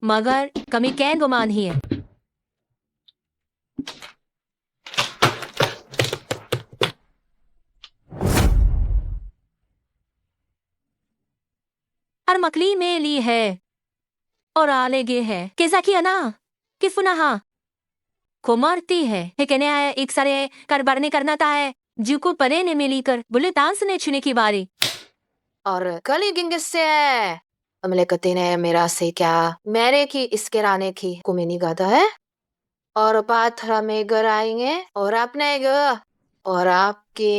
मगर kami can गुमान ही है। और मकली में ली है और आलेगे है कैसा किया ना कि फुनाहा को मरती है कहने आया एक सारे कर बरने करना था है जीव को परे ने मिली कर बोले डांस ने छुने की बारी और कली गिंगिस से है अमले कते ने मेरा से क्या मेरे की इसके राने की कुमिनी गाता है और पाथरा में घर आएंगे और अपने और आपके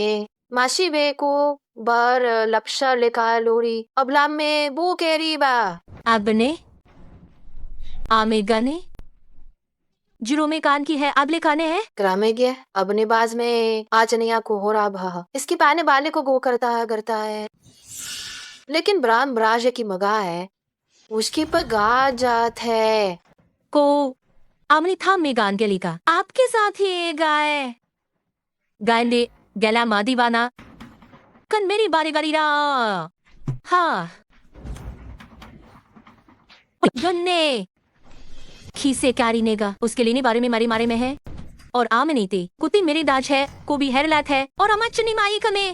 मासी बे को बार लपशा लेका लोरी अबला में वो केरी बा आपने आमेगा ने जुरो में कान की है आबले काने है ग्रामे गया अपने बाज में आचनिया को हो रहा भा इसकी पाने बाले को गो करता है लेकिन ब्राह्म ब्राज की मगा है उसकी पर गा जात है को आमनी था में गान के लिखा आपके साथ ही गाय गाय ले गला मादीवाना कन मेरी बारी बारी रा हाँ गन्ने खीसे क्यारी नेगा उसके लिए बारे में मारे में है और आमनी थी कुत्ती मेरी दाज है को भी हैरलात है और अमचनी माई कमे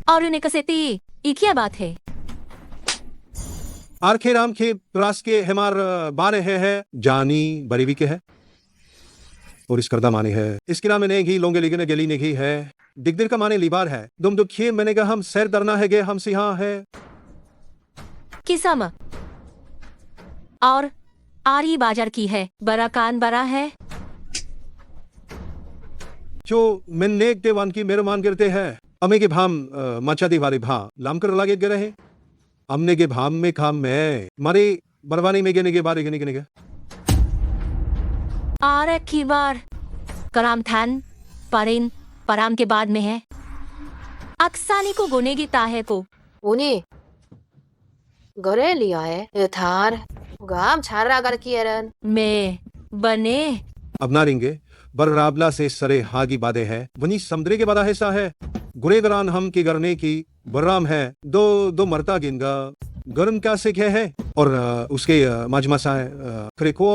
और उन्हें कसेती इकिया बात है आरखे राम के रास के हमार बारे है जानी बरीवी के है और इस करदा माने है इसके नाम ने घी लोंगे लिगने गली ने घी है दिगदिर का माने लिबार है दुम दुखिए मैंने कहा हम सैर दरना है गे हम सिहा है किसम और आरी बाजार की है बड़ा कान बड़ा है जो मैं नेक देवान की मेरे मान गिरते हैं अमे के भाम मचा दीवारी भा लाम कर लागे गे रहे हमने के भाम में खाम में मारे बरवानी में गेने के बारे गेने के आरे की बार कराम थान परेन पराम के बाद में है अक्सानी को गुने की ताहे को उन्हें घरे लिया है ये थार गाम छारा कर किए रन मैं बने अब ना रिंगे बर राबला से सरे हागी बादे है वनी समुद्रे के बादा हिस्सा है गुरेगरान हम की गरने की बर्राम है दो मरता गिनगा गर्म क्या से क्या है और उसके माजमासा है क्रिको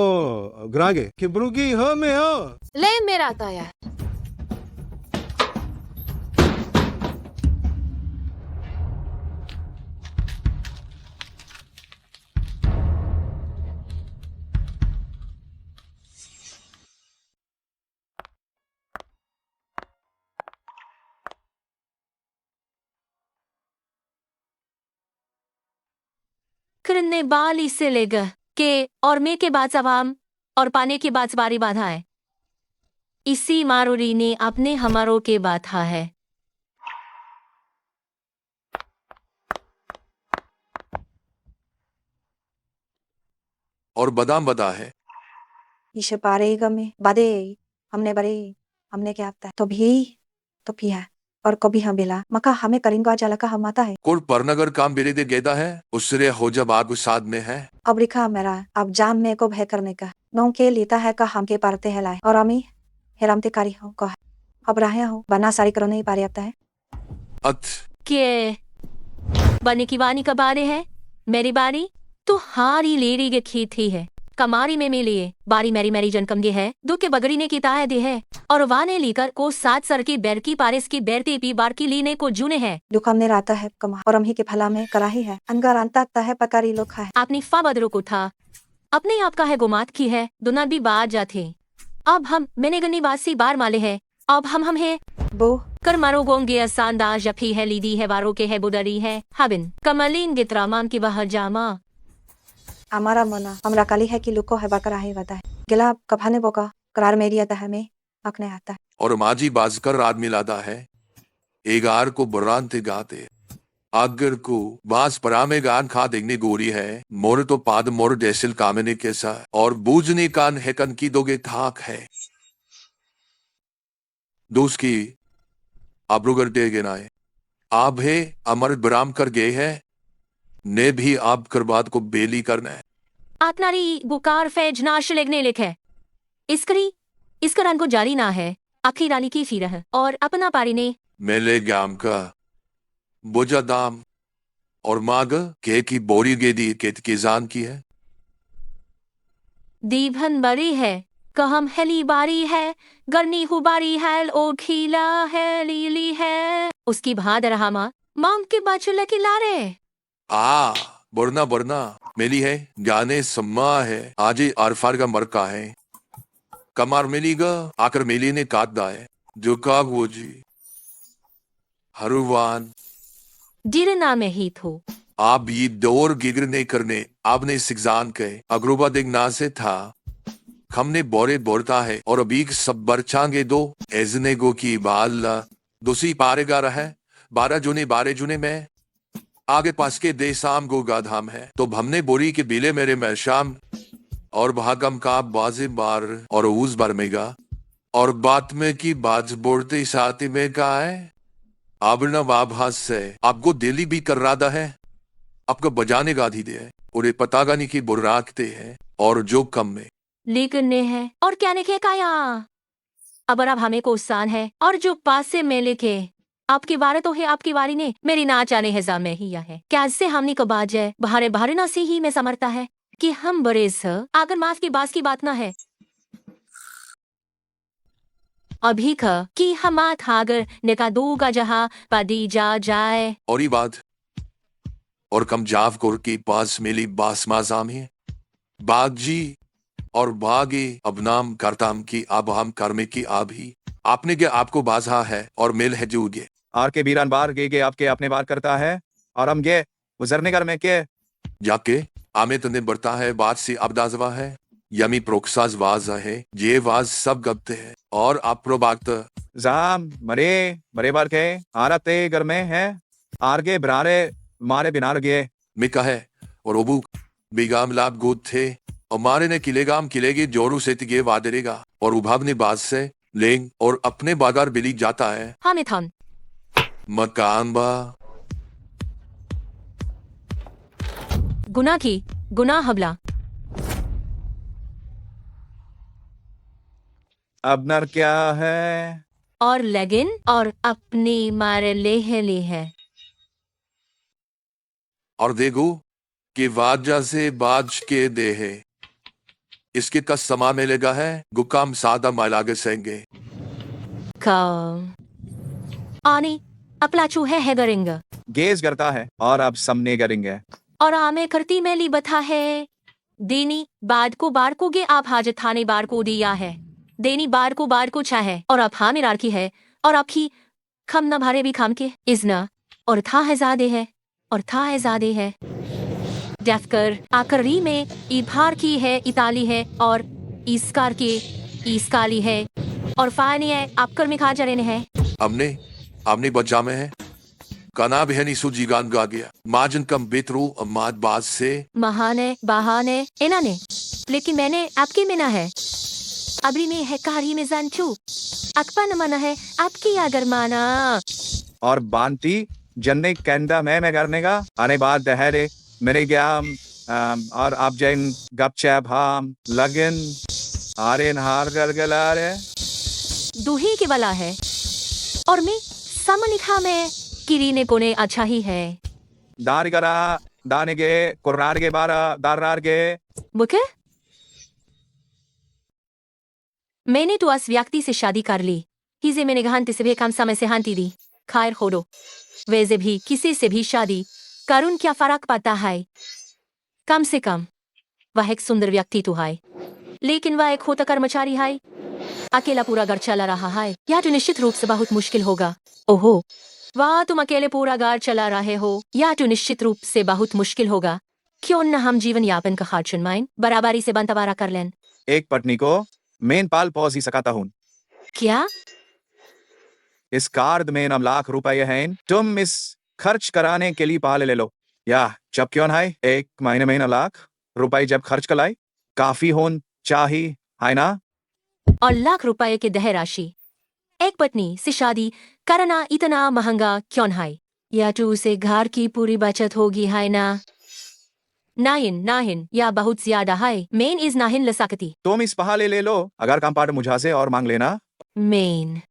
ग्रागे कि ब्रुगी हमें हो ले मेरा ताया करने बाली से लेगा के और मैं के बाद सवाम और पाने के बाद बारी बाधा है इसी मारूरी ने अपने हमारों के बाधा है और बादाम बदा है इसे पारेगा में बादे हमने बरे हमने क्या आता है तो भी है और कभी हम बेला मका हमें करेंगे आज का हम आता है कोर परनगर काम बेरे दे गेदा है उसरे हो जब आग साद में है अब रिखा मेरा अब जाम में को भय करने का नौ के लेता है का हम के पारते है लाए और अमी हेरामते कारी हो कहा अब रहे हो बना सारी करो नहीं पारे आता है अत के बने की वानी का बारे है मेरी बारी तो हारी लेरी के खीत ही है कमारी में मिलिए बारी मेरी जनकम गे है दो के बगड़ी ने की ताहे दे है और वाने लेकर को सात सर की बैर की पारिस की बैरती पी बार की लीने को जूने है दुकान ने राता है कमा और अमी के फला में कराही है अनगार अंता है पकारी लोग है आपने फा बदरो को था अपने आप का है गुमात की है दुना भी बाज जाते अब हम मैंने गन्नी बासी बार माले है अब हम है वो कर मारो गोंगे आसानदार जफी है लीदी है वारों के है बुदरी है हबिन कमलीन गित्रामान की बाहर जामा हमारा मना हमरा काली है कि लुको है बकरा है बता है गिला कफाने बोका करार मेरी आता है में अकने आता है और माजी बाजकर रात मिलादा है एगार को बुर्रान ते गाते आगर को बास परामे गान खा देखने गोरी है मोर तो पाद मोर जैसिल कामने कैसा और बूझने कान हेकन की दोगे थाक है दोस्त की आब्रुगर दे गिनाए आप है अमर ब्राम कर गए है ने भी आप करबाद को बेली करना है आतनारी बुकार फैज नाश लेगने लिखे इसका रंग को जारी ना है आखिर रानी की फीर है और अपना पारी ने मेले ग्याम का बुझा दाम और माग के की बोरी गेदी केत की जान की है दीभन बड़ी है कहम हेली बारी है गर्नी हुबारी है ओ खीला है लीली है उसकी भाद रहा माम के बाचुला की लारे आ बोरना बोरना मिली है गाने सम्मा है आज ही आरफार का मरका है कमार मिलीगा आकर मिली ने काटदा है जो काग वो जी हरुवान डिरना में ही थो आप ये दौर गिगरने करने आपने सिगजान के अग्रोबा दिगना से था हमने बोरे बोरता है और अभी सब बरचांगे दो एजने गो की बाल दूसरी पारेगा रहा है 12 जुने में आगे पास के दे शाम गो गाधाम है तो हमने बोरी के बिले मेरे में शाम और भागम का बाजे बार और उस बार मेगा और बात में की बाज बोलते साथी में का है आबरना वाभास से आपको दिल्ली भी कर रहा है आपको बजाने गाधी दे है और ये पता गानी की बुर्राकते हैं और जो कम में लेकिन ने है और क्या ने के काया अब अब हमें को उसान है और जो पास से मैं लिखे आपकी बारे तो है आपकी वारी ने मेरी ना जाने है जा में ही या है क्या से हमने को बाज है बाहरे बाहरे ना से ही में समरता है कि हम बड़े स अगर मास की बात ना है अभी का कि हम थागर निका दूगा जहाँ पदी जा जाए और ये बात और कम जाव कोर के पास मिली बास माजाम है बाग जी और बागे अब नाम करताम की अब हम कर्मे की आप ही आपने के आपको बाजा है और मिल है जूगे आर के बीरान बार गे आपके अपने बार करता है और हम गे गुजरने कर में के जाके आमे तने बढ़ता है बात से अबदाजवा है यमी प्रोक्साज वाज है ये वाज सब गबते हैं और आप प्रोबाक्त जाम मरे मरे बार के आरते घर में है आर के बरारे मारे बिनार गे मिका है और ओबू बेगाम लाभ गोद थे और मारे ने किलेगाम किलेगे जोरू से तिगे वादरेगा और उभाव ने बाज से लेंग और अपने बागार बिली जाता है हमें थम मकान बा गुना की गुना हबला अब नर क्या है और लेगिन और अपनी मारे ले है और देखो कि वाजा से बाज के दे है इसके का समा मिलेगा है गुकाम सादा मालागे सेंगे का आनी अपला चूहे है गरेंगा गेज करता है और अब समने करेंगे और आमे करती मैली बथा है देनी बाद को बार को गे आप हाजत थाने बार को दिया है देनी बार को चाहे और अब हाँ मेरा की है और आपकी खम न भारे भी खाम के इजना और था है जादे है और था है जादे है डेफकर आकरी में इभार की है इताली है और ईस्कार की ईस्काली है और फानी है आपकर में खा जरे ने है हमने बच्चा में है कना बहनी सुजीगान गा गया माजन कम बेतरू माद बाज से महाने बहाने इना ने लेकिन मैंने आपके में ना है अबरी में है कारी में जानचू अकपा न मना है आपकी अगर माना और बांती जन्ने कैंडा मैं करने का आने बाद दहरे मेरे क्या और आप जैन गपचैप हम लगन आर्यन हार कर गला रे दूही के वाला है और मैं समनिखा में किरीने कोने अच्छा ही है दार करा दाने के कुर्रार के बारा दारार के बुके मैंने तो उस व्यक्ति से शादी कर ली हिजे मैंने गहानती से भी कम समय से हांती दी खैर होडो वैसे भी किसी से भी शादी करुण क्या फर्क पड़ता है कम से कम वह एक सुंदर व्यक्ति तो है लेकिन वह एक होता कर्मचारी है अकेला पूरा घर चला रहा है यह तो निश्चित रूप से बहुत मुश्किल होगा ओहो वाह तुम अकेले पूरा घर चला रहे हो यह तो निश्चित रूप से बहुत मुश्किल होगा क्यों न हम जीवन यापन का खर्च माइन बराबरी से बंटवारा कर लें एक पत्नी को मेन पाल पहुंच ही सकाता हूँ क्या इस कार्ड में 9 लाख रुपए हैं तुम इस खर्च कराने के लिए पाले ले लो या जब क्यों है 1 महीने में 9 लाख रुपए जब खर्च कलाई काफी होन चाहिए है ना और लाख रुपए के दह राशि एक पत्नी से शादी करना इतना महंगा क्यों है या तो उसे घर की पूरी बचत होगी है ना नाहिन या बहुत ज्यादा है मेन इज नाहिन ल सकती तुम इस पहाले ले लो अगर काम पार्ट मुझा से और मांग लेना मेन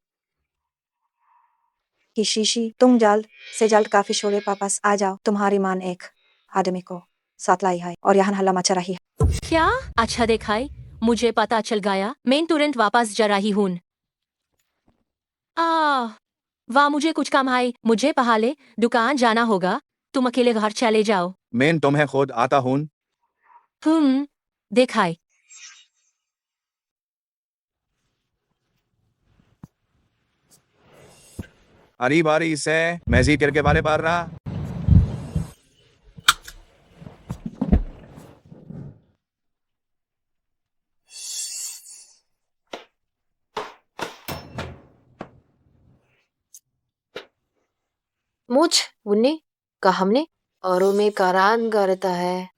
कि शीशी तुम जल्द से जल्द काफी शोरे वापस आ जाओ तुम्हारी मान एक आदमी को साथ लाई है और यहाँ हल्ला मचा रही है क्या? अच्छा दिखाई, मुझे पता चल गया। मैं तुरंत वापस जा रही हूँ। वाह, मुझे कुछ काम है। मुझे पहले दुकान जाना होगा। तुम अकेले घर चले जाओ। मैं तुम्हें खुद आता हूँ। दिखाई। अरी बारी से मैजी करके बारे पार रहा। मुझ उन्नी का हमने और में करान करता है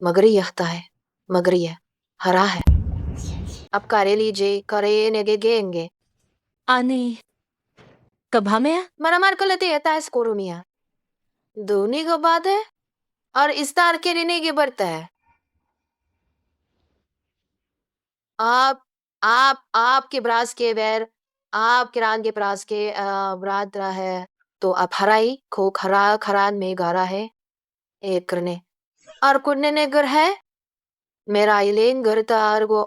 मगर यहता है मगर यह हरा है। अब करे लीजिए करे नेगे गेंगे आने कब हमें मरा मार कर लेते है स्कोरो मिया धोनी का बात है और इस तार के रहने के बढ़ता है। आपके ब्रास के बैर आप किरान के ब्रास के बरात रहा है तो आप हराई खो खरा खरान में गारा है एक करने और कुन्ने ने घर है मेरा इलेन करता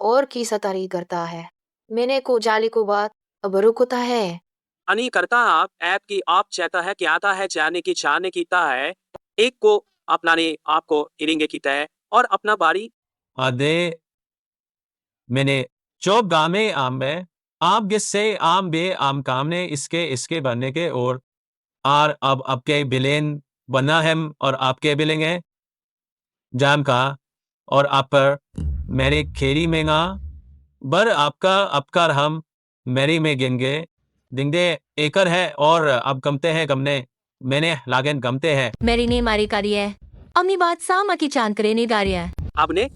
और की सतारी करता है मैंने को जाली को बात बरुकुता है अनि करता आप ऐप की आप चाहता है कि आता है जाने की चाहने कीता है एक को अपनाने आपको इरेंगे कीता है और अपना बारी अदे मैंने चौब गामे आम में आप गिस्से आम बे आम कामने इसके बनने के और आर अब आपके बिलेन बना है और आपके बिलेंगे जाम का और आप पर मेरे खेरी में ना बर आपका आपका हम मेरी में गिंगे दिंगे एकर है और अब गमते हैं गमने मैंने लागन गमते हैं मेरी ने मारी करी है। अम्मी बात सामा की चांद करे ने गारी है। आपने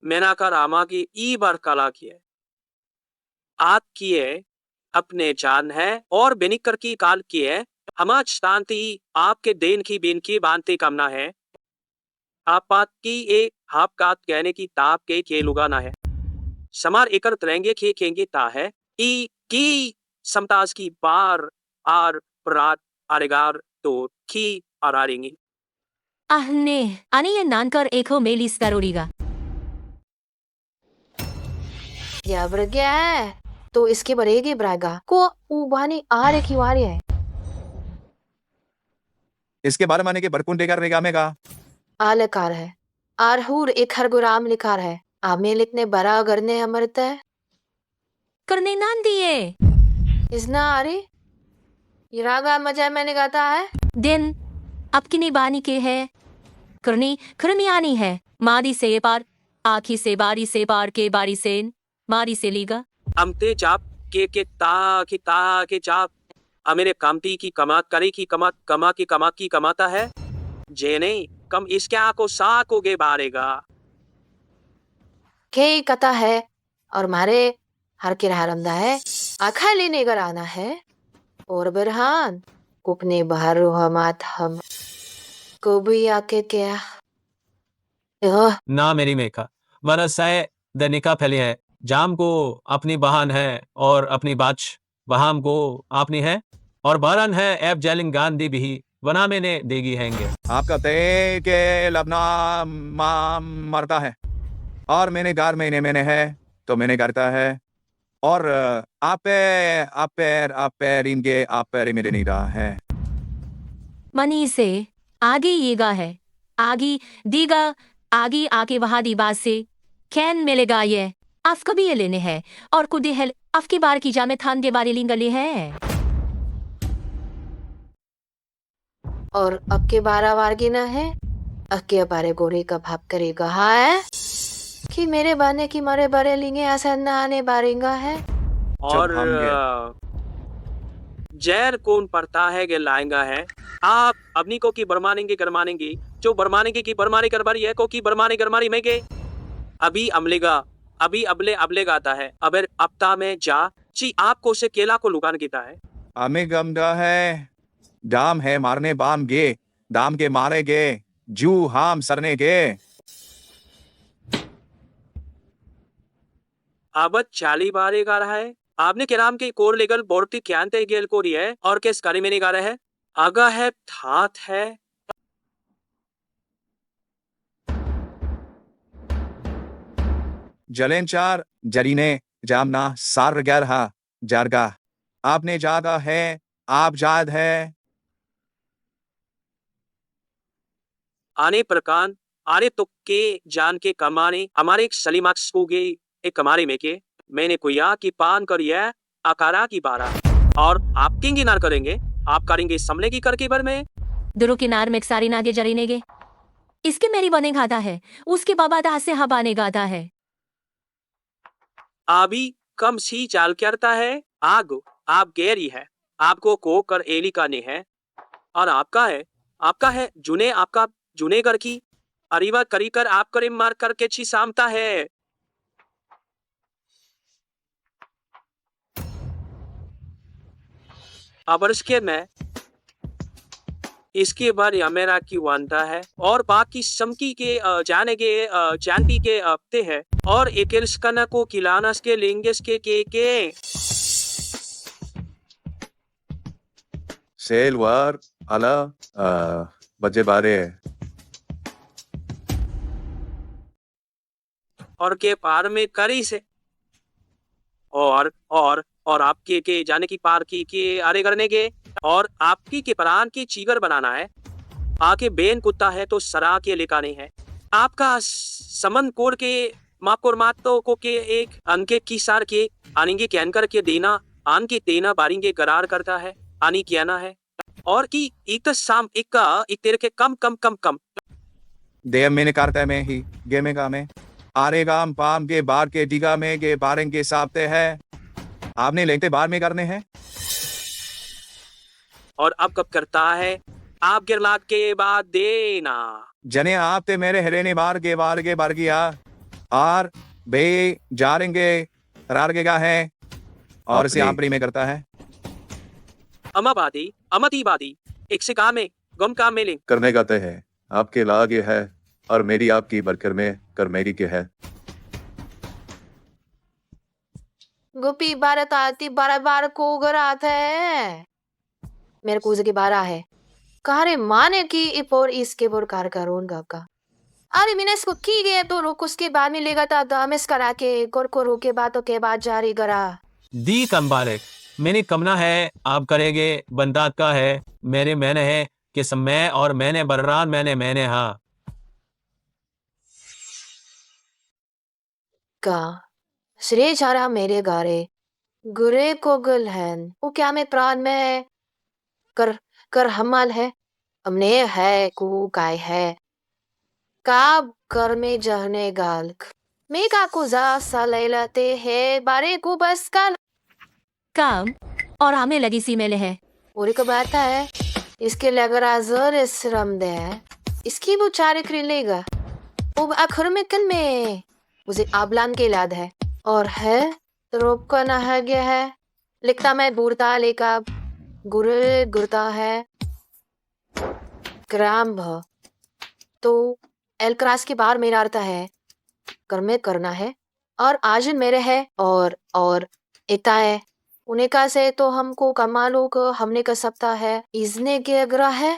मैना का रामा की ई बार कला की है आप किए अपने जान है और बेनिकर की काल की है हमाच शांति आपके देन की बेन की बांधते कामना है आप बात की एक हाप कात कहने की ताप के लुगाना है समार एकर तरेंगे खेंगे ता है ई की समताज की बार आर प्रात आरेगार तो की आरेंगी आहने आने ये नानकर एको मेलिस करोड़ीगा। या बर गया है तो इसके बरेगे ब्रागा को उबानी आ रे की वारी है इसके बारे माने के बरकुन देकर रेगा में का आलकार है आरहूर एक हरगुराम लिखार है आमे लिखने बरा करने अमरता है करने नान दिए इसना आ रही ये रागा मजा मैंने गाता है दिन आपकी निबानी के है करनी खरमियानी है मादी से पार आखी से बारी से पार के बारी से मारी से लीगा अमते चाप के ता के चाप अमेरे कामती की कमात करे की कमात की कमाता है जेने कम इसके आको सा को गे बारेगा के कथा है और मारे हर के हरमदा है आखा लेने कर आना है और बरहान कुपने बाहर रोहमात हम को भी आके क्या ना मेरी मेका वरसाए दनिका फैली है जाम को अपनी बहान है और अपनी बाच वहाम को आपनी है और बारन है ऐप जैलिंग गांधी भी वना मैंने देगी हैंगे आपका ते के लबना मरता है और मैंने गार मैंने है तो मैंने करता है और आप इनके आप पैर मेरे नहीं रहा है मनी से आगे येगा है आगे दीगा आगे आके वहां दीबाज से कैन मिलेगा ये आप कभी ये लेने हैं और कुदे है आपकी बार की जामे थान के बारे लिंगले है और अब के 12 बार गिना है अक्के बारे गोरे का भाप करेगा है कि मेरे बाने की मारे बारे लिंगे ऐसा ना आने बारेगा है और हम जैर कौन पड़ता है के लाएंगा है आप अपनी को की बरमानेंगे गरमानेंगे जो बरमानेंगे की बरमाने करबारी है को की बरमाने गरमारी में के अभी अमलेगा अभी अबले गाता है अबर अब्ता में जा ची आपको से केला को लुकान कीता है हमें गमदा है दाम है मारने बाम गे दाम के मारे गे जू हाम सरने गे आबत चाली बारे गा रहा है आपने किराम के कोर लेगल बोर्ती क्यांते गेल कोरी है और किस कारी में नहीं गा रहा है आगा है थात है जलेंचार जरीने जामना सार गरहा जारगा आपने जागा है आप जाद है आने प्रकान आरे तो के जान के कमाने हमारे एक सलीमाक्स को गे एक कमारे में के मैंने कोया की पान करिए आकारा की बारा और आप किंग नार करेंगे आप करेंगे समले की करके बर में दुरु किनार में सारी नागे जरीनेगे इसके मेरी बने गादा है उसके बाबा दास से हबाने गादा है अभी कम सी चाल करता है आग आप गैरी है आपको को कर एली का ने है और आपका है जुने आपका जुने घर की अरीवा करी कर आप करे मार करके छी सामता है अब इसके में इसके बाद मेरा की वांदा है और बाकी समकी के जाने के जानती के हफ्ते है और एक कना को किलानस के लिंगस के सेल वार अला बजे बारे और के पार में करी से और आपके के जाने की पार की के आरे करने के और आपकी के प्राण की चीगर बनाना है आके बेन कुत्ता है तो सरा के लेकाने है आपका समन कोर के माकोर मातो को के एक अंके की सार के आनेंगे कैन कर के देना आन के देना बारिंगे करार करता है आनी कहना है और की एक तो शाम एक का एक तेरे के कम देव मैंने करता में ही गेमे का में आरेगाम पाम के बार के डिगा में के बारें के सापते है आपने लेंगते बार में करने हैं और अब कब करता है आप गिरलाग के बाद देना जने आप ते मेरे हरेने बार के बार गया और बे जारेंगे रारगे का है और इसे आपरी में करता है अमतीबादी एक से काम में गम काम में ले करने का तय है आपके लागे है और मेरी आपकी बरकर में कर मेरी के है गोपी भारत आती बार को घर आता है मेरे को के बारा है कारे माने की इपोर इसके बोर कार करोन का अरे मैंने इसको की गए तो रोक उसके बाद में लेगा था दामिस करा के गोर को रोके बातों के बाद जारी करा दी कंबारे मैंने कमना है आप करेंगे बंदात का है मेरे मैंने है कि समय और मैंने बर्रान मैंने हाँ का श्रेय चारा मेरे गारे गुरे को गुल है वो क्या में प्राण में है कर हमल है हमने है कु काय है काब कर में जहने गाल मैं का को जा सा लेते है बारे को बस कल काम और हमें लगी सी मेले है और एक बात है इसके लग रहा जर श्रम दे इसकी वो चारे कर लेगा वो आखिर में कल में मुझे आबलान के लाद है और है तो रोप का ना है गया है लिखता मैं बूढ़ता लेका गुरता है ग्राम भ तो एल क्रास के बाहर मेरा अर्थ है कर में करना है और आज मेरे है और इता है उन्हें का से तो हमको कमालो को हमने का सप्ताह है इसने के अग्रह है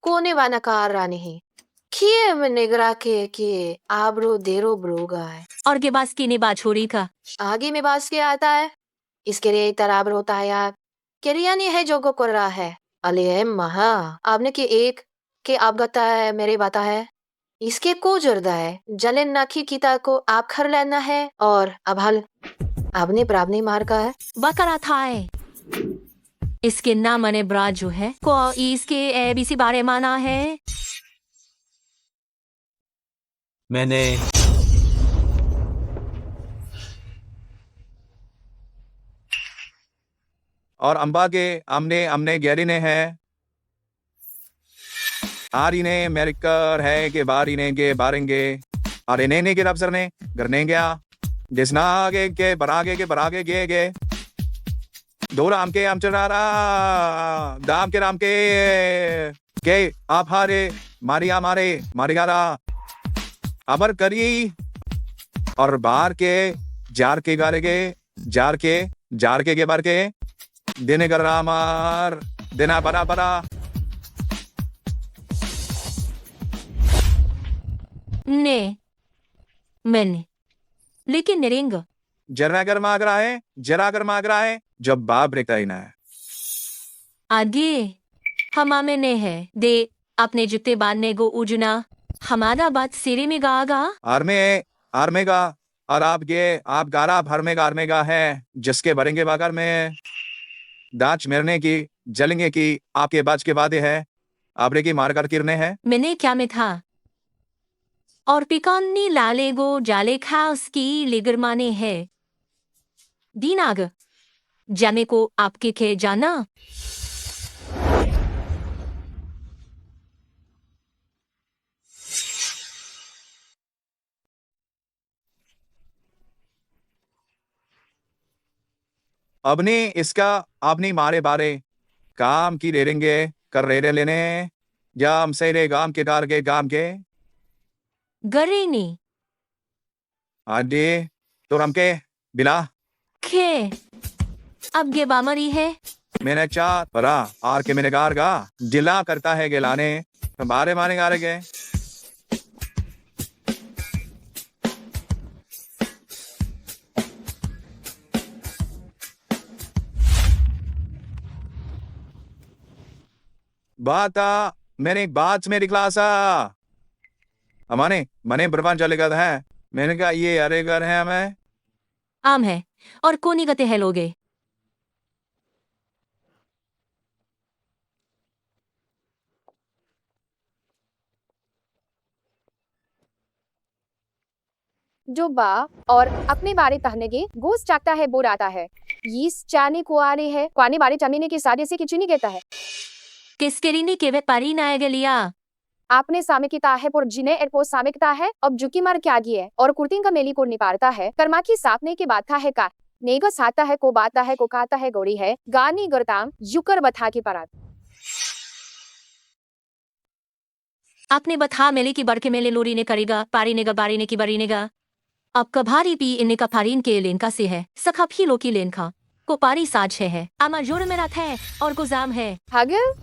कोने वाना कार रहा नहीं किए में निगरा के आबरो देरो ब्रोगा है और के बास की ने बात छोड़ी का आगे में बास के आता है इसके लिए तराबर होता है यार केरिया नहीं है जो को कर रहा है अले महा आपने की एक के आप गता है मेरे बाता है इसके को जरदा है जलन नाखी कीता को आप खर लेना है और अब हल आपने प्रावनी मार का है बकरा था है इसके नाम मने ब्राज जो है को इसके एबीसी बारे माना है मैंने और अंबा के हमने गहरी ने है आरी ने मेरिकर है के बारी ने के बारेंगे अरे ने के अफसर ने करने गया जिसना आगे के बरागे गे दो राम के हम चला रहा दाम के राम के आप हारे मारिया मारे गारा अबर करी और बार के जार के गारे के जार के बार के देने कर रहा मार देना बरा ने मैंने लेकिन निरेंग जरा गर्मा रहा है, जरा गर्मा रहा है, जब बाप रेखता ही ना है। आगे हमामे ने है दे अपने जूते बांधने को उजना हमारा बात सिरे में गागा। आर्मेगा और आप गारा भरमेगा आर्मेगा है जिसके भरेंगे बागर में दाच मेरने की जलेंगे की आपके बाज के वादे है आबरे की मारकर किरने हैं। मैंने क्या में था और पिकानी लाले गो जाले खास की लिगरमाने है दीनाग जामे को आपके खे जाना। अपनी इसका अपनी मारे बारे काम की रेरेंगे कर रेरे लेने या हमसे रे गाम के कार के गाम के गरेनी आदि तो हमके बिला खे अब गे बामरी है। मैंने चाह परा आर के मैंने गार गा जिला करता है गिलाने बारे माने गारे गए। बात मेरी बात मेरी क्लास हमारे मने बर्बाद चलेगा है मैंने कहा ये अरे घर है हमें आम है और कोनी गते है लोगे। जो बा और अपने बारे कहने के गोस चाकता है बोर आता है यीस चाने को आ रहे है क्वाने बारे जमीने के सादे से किचनी कहता है किसकेरीनी केवे पारी ना लिया आपने सामे की ताहे पर जिने एयरपोर्ट सामे की ताहे अब जुकी मार क्या गी है और कुर्तिंग का मेली को निपारता है कर्मा की सापने के बात था है का नेगा साता है को बाता है को खाता है गौरी है गानी गरताम जुकर बथा की परात। आपने बथा मेले की बड़के मेले लोरी ने करेगा पारी नेगा बारी ने की बरी नेगा अब कभारी पी इन्ने का फारीन के लेन का से है सखा भी लोकी लेन खा को पारी साज है आमा जोड़ मेरा था और गुजाम है हागल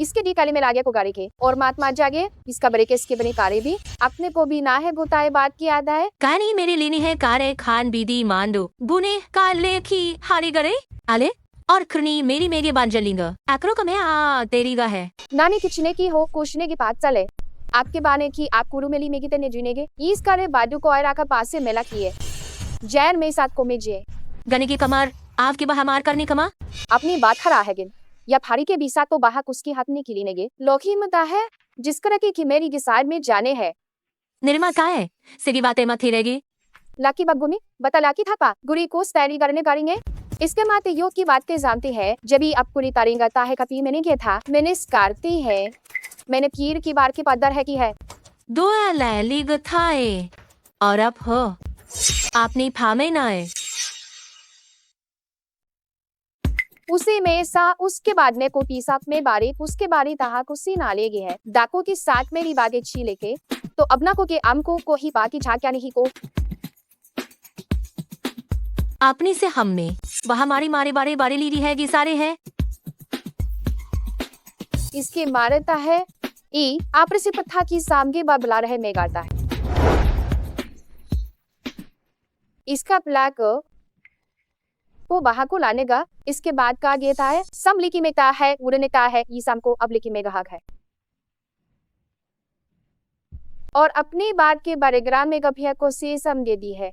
इसके दी काली में लागे को गाड़ी के और मात मात जागे इसका बड़े के इसके बने कारे भी अपने को भी ना है गुताए बात की याद है कहानी मेरी लेनी है कारे खान बीदी मांडो बुने काले की हारी गरे आले और खरनी मेरी मेगे बांजलिंगा आकरो का मैं तेरी गा है नानी किचने की हो कुशने की बात चले आपके बाने की आप कुरु मेली मेगी तेने जीनेगे इस कारे बादू को और आका पास से मेला किए जैन में साथ को में जे गने की कमार आपके बहा मार करने कमा अपनी बात खरा है गिन या फारी के बीसा तो बाहा उसकी हाथ में खिलीनेगे लोकी मता है जिस तरह की मेरी के साइड में जाने है निर्मा का है सिगी बातें मत ही रहेगी लाकी बगुमी बता लाकी था पा गुरी को तैयारी करने करेंगे इसके माते योग की बात के जानते हैं जब भी आप पूरी तारींगा ताहे का पी मैंने किया था मैंने स्कारती है मैंने पीर की बार की पदर है की है दो लैली गथाए और अब हो आपने फामे ना है उसी में सा उसके बाद में को पीसा में बारी उसके बारी तहा कुसी नाले गे है दाको की साथ मेरी बागे छी लेके तो अपना को के आम को ही बाकी झाक्या नहीं को आपने से हम में वह हमारी मारे बारे बारे ली रही है कि सारे है इसके मारता है ई आपरे से पत्था की सामगे बबला रहे में गाता है इसका प्लाक को बाहा को लाने का इसके बाद का गेता है सम लिखी में ता है उड़ने ता है ई शाम को अब लिखी में गहाक है और अपनी बात के बारेग्राम में गभिया को से सम दे दी है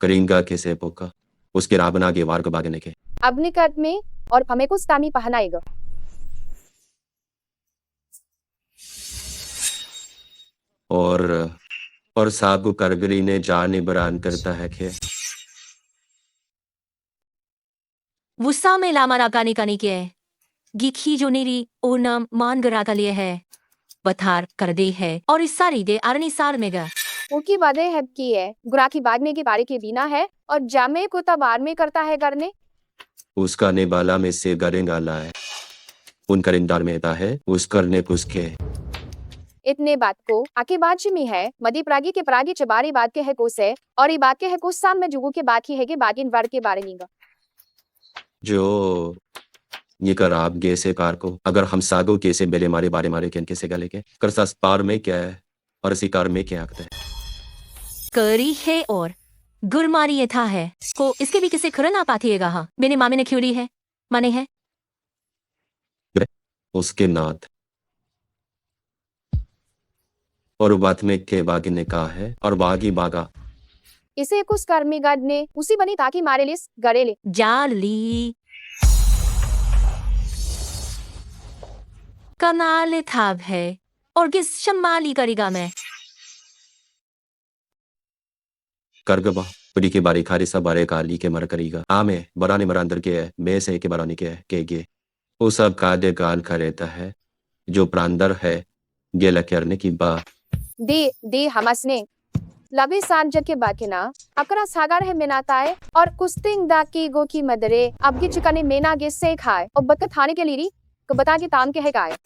करेंगा कैसे पोका उसके राबना के वार को बागने के अपने कद में और हमें को स्तामी पहनाएगा और साहब को करगरी ने जाने बरान करता है के गुस्सा में लामा राकानी कानी के गिखी जो नेरी ओ नाम मान गरा का लिए है बथार कर दे है और इस सारी दे आरनी सार में गा उनकी बातें है की है गुरा की बागने के बारे के बिना है और जामे को तबार में करता है करने उसका ने बाला में से गरेंगा ला है उन करिंदार में था है उस करने कुसके इतने बात को आके बात में है मदी प्रागी के प्रागी चबारी बात के है कोस है और ये बात के है कुछ साम में जुगू के बात ही है कि बागिन वर्ग के बारे नहीं गा जो ये कर आप गैसे कार को अगर हम सागो कैसे बेले मारे बारे मारे कैन कैसे गले के कर सस पार में क्या है और इसी कार में क्या आखते है करी है और गुरमारी ये था है को इसके भी किसे खरना पाथिएगा हाँ मेरे मामे ने क्यों ली है माने है उसके नाथ और बात में के बागी ने कहा है और बागी बागा इसे कुछ कर्मी गड ने उसी बनी ताकि मारे लिस गड़ेले जाल ली कनाल थाब है और किस शमाली करेगा मैं करगबा बड़ी के बारे खारी सब बारे काली के मर करेगा आमे बराने मरांदर के है मैं से के बराने के है के गे वो सब कादे गाल का रहता है जो प्रांदर है गेला करने की बा दे हमसने लबे सांझ के बाकिना अकरा सागर है मेनाताए और कुस्तिंग दा की गो की मदरे अब की चिकने मेना गे से खाए और बत थाने के लीरी को बता के ताम के है गाय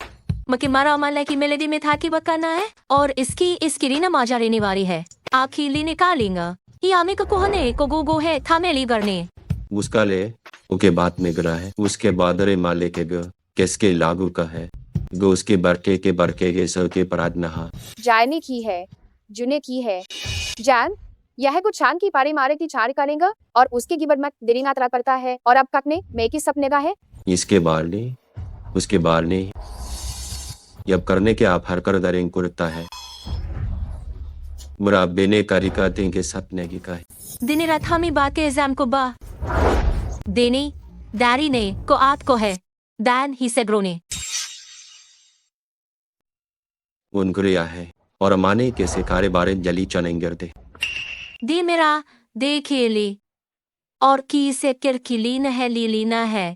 मके मारा माला की मेलेडी में था की बकाना है और इसकी रीना माजा रहने वाली है आखिर ली निकालेंगा ये आमे को कोहने को गो है थामेली करने उसका ले ओके बात में गिरा है उसके बादरे माले के गो किसके लागू का है गो उसके बरके के सर के पराध नहा जायने की है जुने की है जान यह कुछ छान की पारे मारे की छाड़ करेगा और उसके गिबर मत देरी मात्रा पड़ता है और अब कपने मैं की सपने का है इसके बाल ने उसके बाल ने जब करने के आप हर कर दरें कुरता है मुराबे ने कारिका देंगे सपने की का दिने रात हमी बात के एग्जाम को बा देनी दारी ने को आत को है दैन ही से ग्रोने उनगुरिया है और माने के सिकारे बारे जली चने गिरते दे मेरा दे खेली और की से किरकिली न है लीना है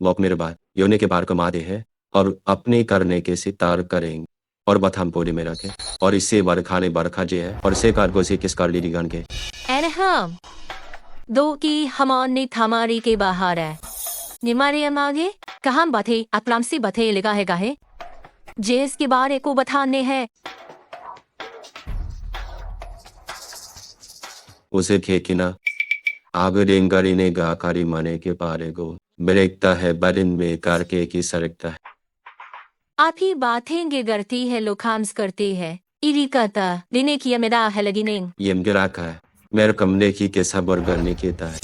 वो मेरे बाद योने के बार कमा दे है और अपने करने के सितार करेंगे और बथाम पोड़े में रखे और इससे बरखाने बरखा जे है और से कार को से किस कार ली गण के एन हम दो की हमारे थमारी के बाहर है निमारे अमागे कहाँ बथे अकलामसी बथे लगा है गाहे जेस के बारे को बताने हैं उसे खेकिना आगे डेंगरी ने गाकारी माने के पारे को ब्रेकता है बरिन में करके की सरकता है आप ही बातें गे करती है लोखाम्स करती है इरी कहता लेने की मेरा है लगी नहीं ये गिरा का है मेरे कमरे की कैसा बर्गर ने कहता है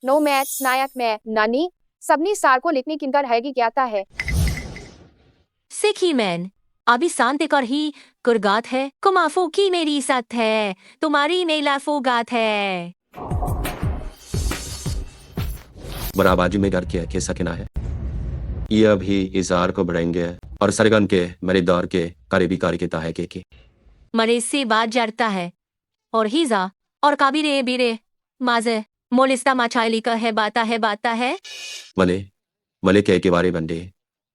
नो मैच नायक में नानी सबनी सार को लिखने किनकर है कि क्या है सिखी मैन अभी शांत कर ही कुरगात है कुमाफो की मेरी साथ है तुम्हारी मेला फोगात है बराबाजी में डर के कैसा कहना है ये अभी इजार को बढ़ाएंगे और सरगन के मेरे दौर के करीबी कार के ताहे के मरे से बात जरता है और हीजा और काबिरे बीरे माजे मोलिस्ता माचाइली का है बाता है मले मले के बारे बंदे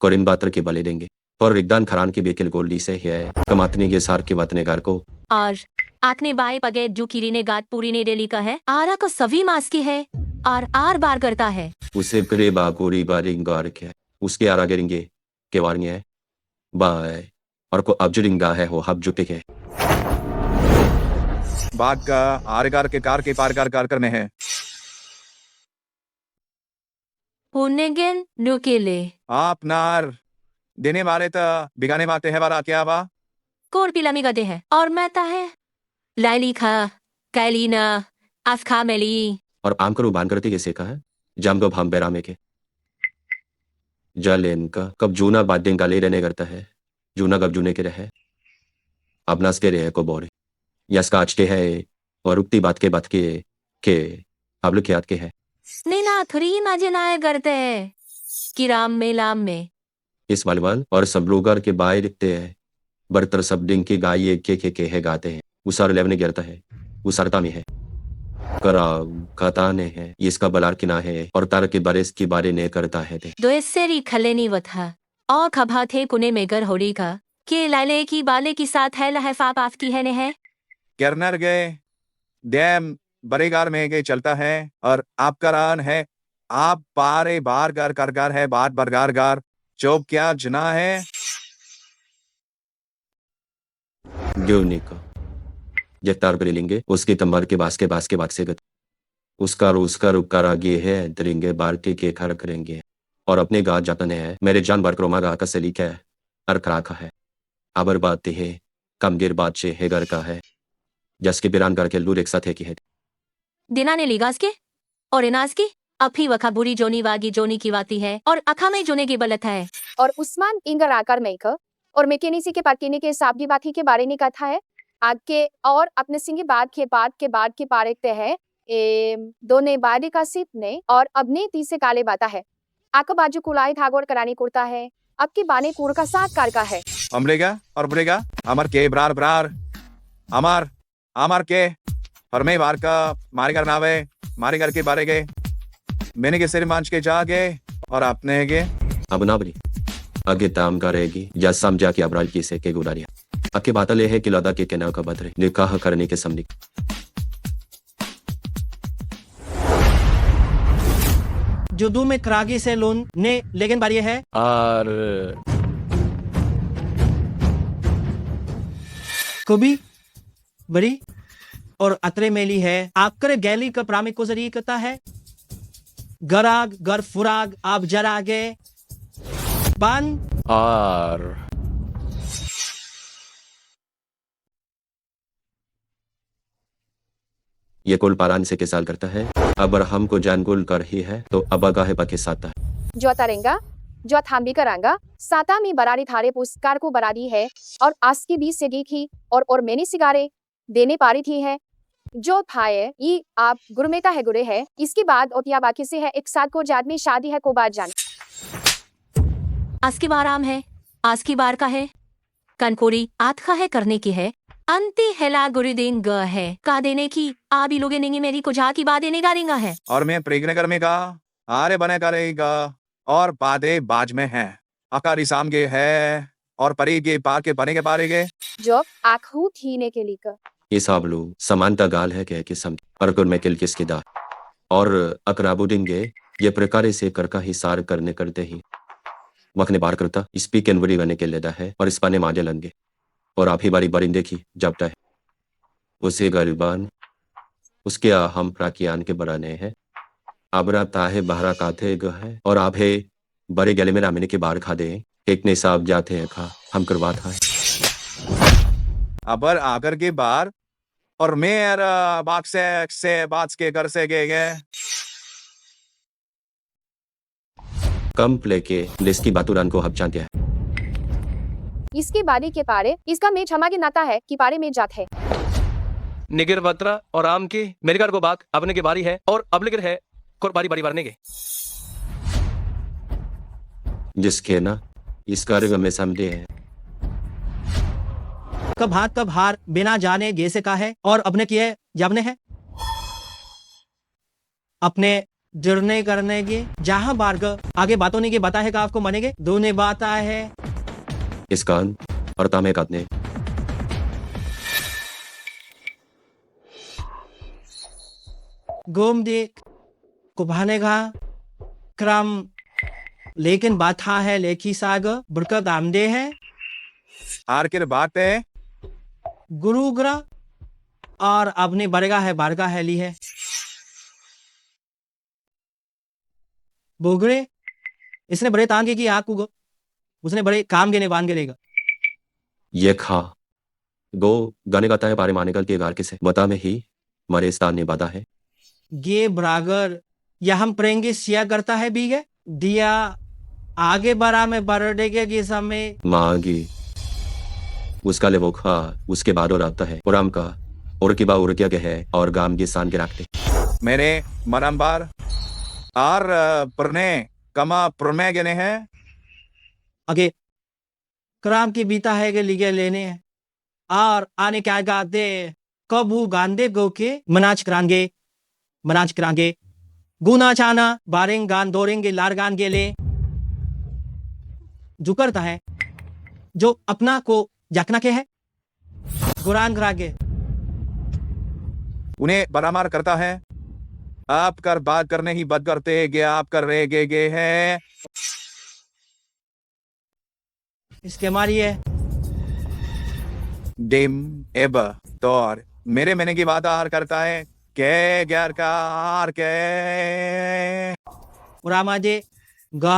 कोरिन बातर के बले देंगे और रिगदान खरान की बेकिल गोल्डी से है कमातनी के सार के वतनेगार को और आखने बाए पगे जो किरी ने गात पूरी ने डेली का है आरा को सभी मास की है और आर बार करता है उसे करे बागोरी बारिंग गार के उसके आरा गिरेंगे के वारिंगे है बाय और को अब्जुरिंगा है हो हब जुटे के बाग का आरगार के कार के पारगार कार करने हैं पुनेगेन नुकेले आप नार देने वाले तो बिगाने माते हैं बारा क्या बा कोर पिलामी गदे है और मैं ता है लाइली खा कैलीना अफखा मेली और आम करू बान करते कैसे का है जाम को भाम बेरामे के जलेन का कब जूना बातें का ले रहने करता है जूना कब जूने के रहे अब नस के रहे को बोरे यस काच के है और रुकती बात के अब लोग याद के है नीना थोड़ी मजे करते है किराम में लाम में इस वलवल और सब लोगर के बाय दिखते हैं बरतर सब डिंग की गाय के है गाते हैं उसार लेवने गिरता है उसरता में है करा खाता ने है इसका बलार किना है और तार के बारिश की बारे ने करता है थे दो सेरी खलेनी वथा और खभा थे कुने में गर होड़ी का के लाले की बाले की साथ है लहफा पाफ की है ने है केरनर गए डैम बरेगार में गए चलता है और आपका रान है आप पारे बार गार कारगार है बात बरगार गार चौब क्या जना है गिरने का जगतार पर लेंगे उसके तंबार के बास के बाद से गत उसका रुका रागे है दरेंगे बार के खर करेंगे और अपने गा जातने है मेरे जान बार क्रोमा गा का सलीका है हर खराखा है आबर बात है कमगिर बादशे हेगर का है जसके बिरान कर के लूर एक साथ है की है दिना ने लिगास के और इनाज की अभी वखा बुरी जोनी वागी जोनी की वाती है और अखा में जोने की बलत है और उस्मान इंगर आकर मेक और मेकेनिसी के पाकिनी के साबी बाती के बारे में कथा है आगे और अपने सिंगे बाद के पारेकते हैं दोने बारी का सिप ने और अपने तीसरे काले बाता है आका बाजू कुलाई थागोर करानी कुर्ता है अब के बाने कुर का साथ कार का है अमरेगा और बरेगा अमर के ब्रार ब्रार अमर के और मैं बार का मारे घर नावे मारे घर के बारे गए मैंने के सिर मांच के जा गए और आपने गए अब ना बरी आगे ताम का रहेगी या समझा कि अबराल की से के गुड़ारिया अके बात ले है कि लदा के केना का बदरे निकाह करने के समझ जुदू में क्रागी से लोन ने लेकिन बारी है और कभी बड़ी और अतरे मेली है आकर गैली का प्रामिक को जरिए करता है गराग गर फुराग आप जरागे बान और ये कुल पारान से के साल करता है अबर हमको जानगुल कर ही है तो अबगा है पके साता जो तरेंगा जो थांबी करांगा साता में बरारी थारे पुरस्कार को बरारी है और आज की 20 से की और मैंने सिगारे देने पारी थी है जो थाए ये आप गुरमेता है गुरे है इसके बाद ओतिया बाकी से है एक साथ को जाद में शादी है को बात जान आज की बार आम है आज की बार का है कनकोरी आतखा है करने की है अंति हेला गुरुदेन ग है का देने की आबी लोगे नेंगे मेरी को जा की बात देने गारेंगा है और मैं प्रेगने कर में का आरे बने करेगा और बादे बाज में है अकारी साम के है और परी के पार के बने के पारे के जो आखू थीने के लिए ये सब लोग समानता गाल है कि समझ और कुल में किल किसकी दा और अकराबुद्दीन ये प्रकार से कर का हिसार करने करते ही वक्त ने बार करता स्पीक एनवरी बने के लेदा है और इस पाने माजे लंगे और आप ही बारी बारी देखी जबता है उसे गरीबान उसके हम प्राकियान के बराने हैं आबरा ताहे बहरा काथे ग है और आप है बड़े गले में रामिने के बाहर खा दे एक ने साहब जाते हैं खा हम करवा था अबर आकर के बार और मैं बाग से बात के घर से गए कम प्ले के लिस्की बातुरान को हब जानते हैं इसके बारी के पारे इसका में क्षमा के नाता है कि पारे में जात है निगिर वत्रा और आम की मेरे घर को बाग अपने के बारी है और अबलिगर है और बारी बारी भरने के जिसके ना इस कार्य में समझे है कब हार बिना जाने गे से का है और अपने किए जबने है अपने जुड़ने करने के जहां बार्ग आगे बातों ने के बता है का आपको मानेंगे दोने बात आए है इस कान और तामे कातने गोम देख कुभानेगा क्रम लेकिन बात है लेखी साग बुड़का दामदे है आर के बात है गुरु ग्रह और अपने बरगा है बारगा है ली है बोगरे इसने बड़े तान के की आग को उसने बड़े काम के ने बांध के लेगा ये खा गो गाने गाता है बारे माने कल के गार के से बता में ही मरे स्थान ने बाधा है गे ब्रागर या हम प्रेंगे सिया करता है भी गे दिया आगे बढ़ा में बरडे के समय मांगी उसका ले वो खा उसके बाद और आता है पुराम का और की बा उर्किया के है और गाम के सान के रखते मेरे मरम्बार आर परने कमा पुरमे गने हैं आगे क्राम की बीता है के लिए लेने हैं और आने क्या गाते कबू गांधे गो के मनाच करांगे गुना चाना बारेंग गान दौड़ेंगे लार गान के ले जो करता है जो अपना को जाकना के है गुरान करागे उन्हें बरामार करता है आप कर बात करने ही बद करते गे आप कर रहे गे है इसके मारिए डिम एब तौर मेरे मैंने की बात आर करता है के ग्यार का आर के उरामाजे गा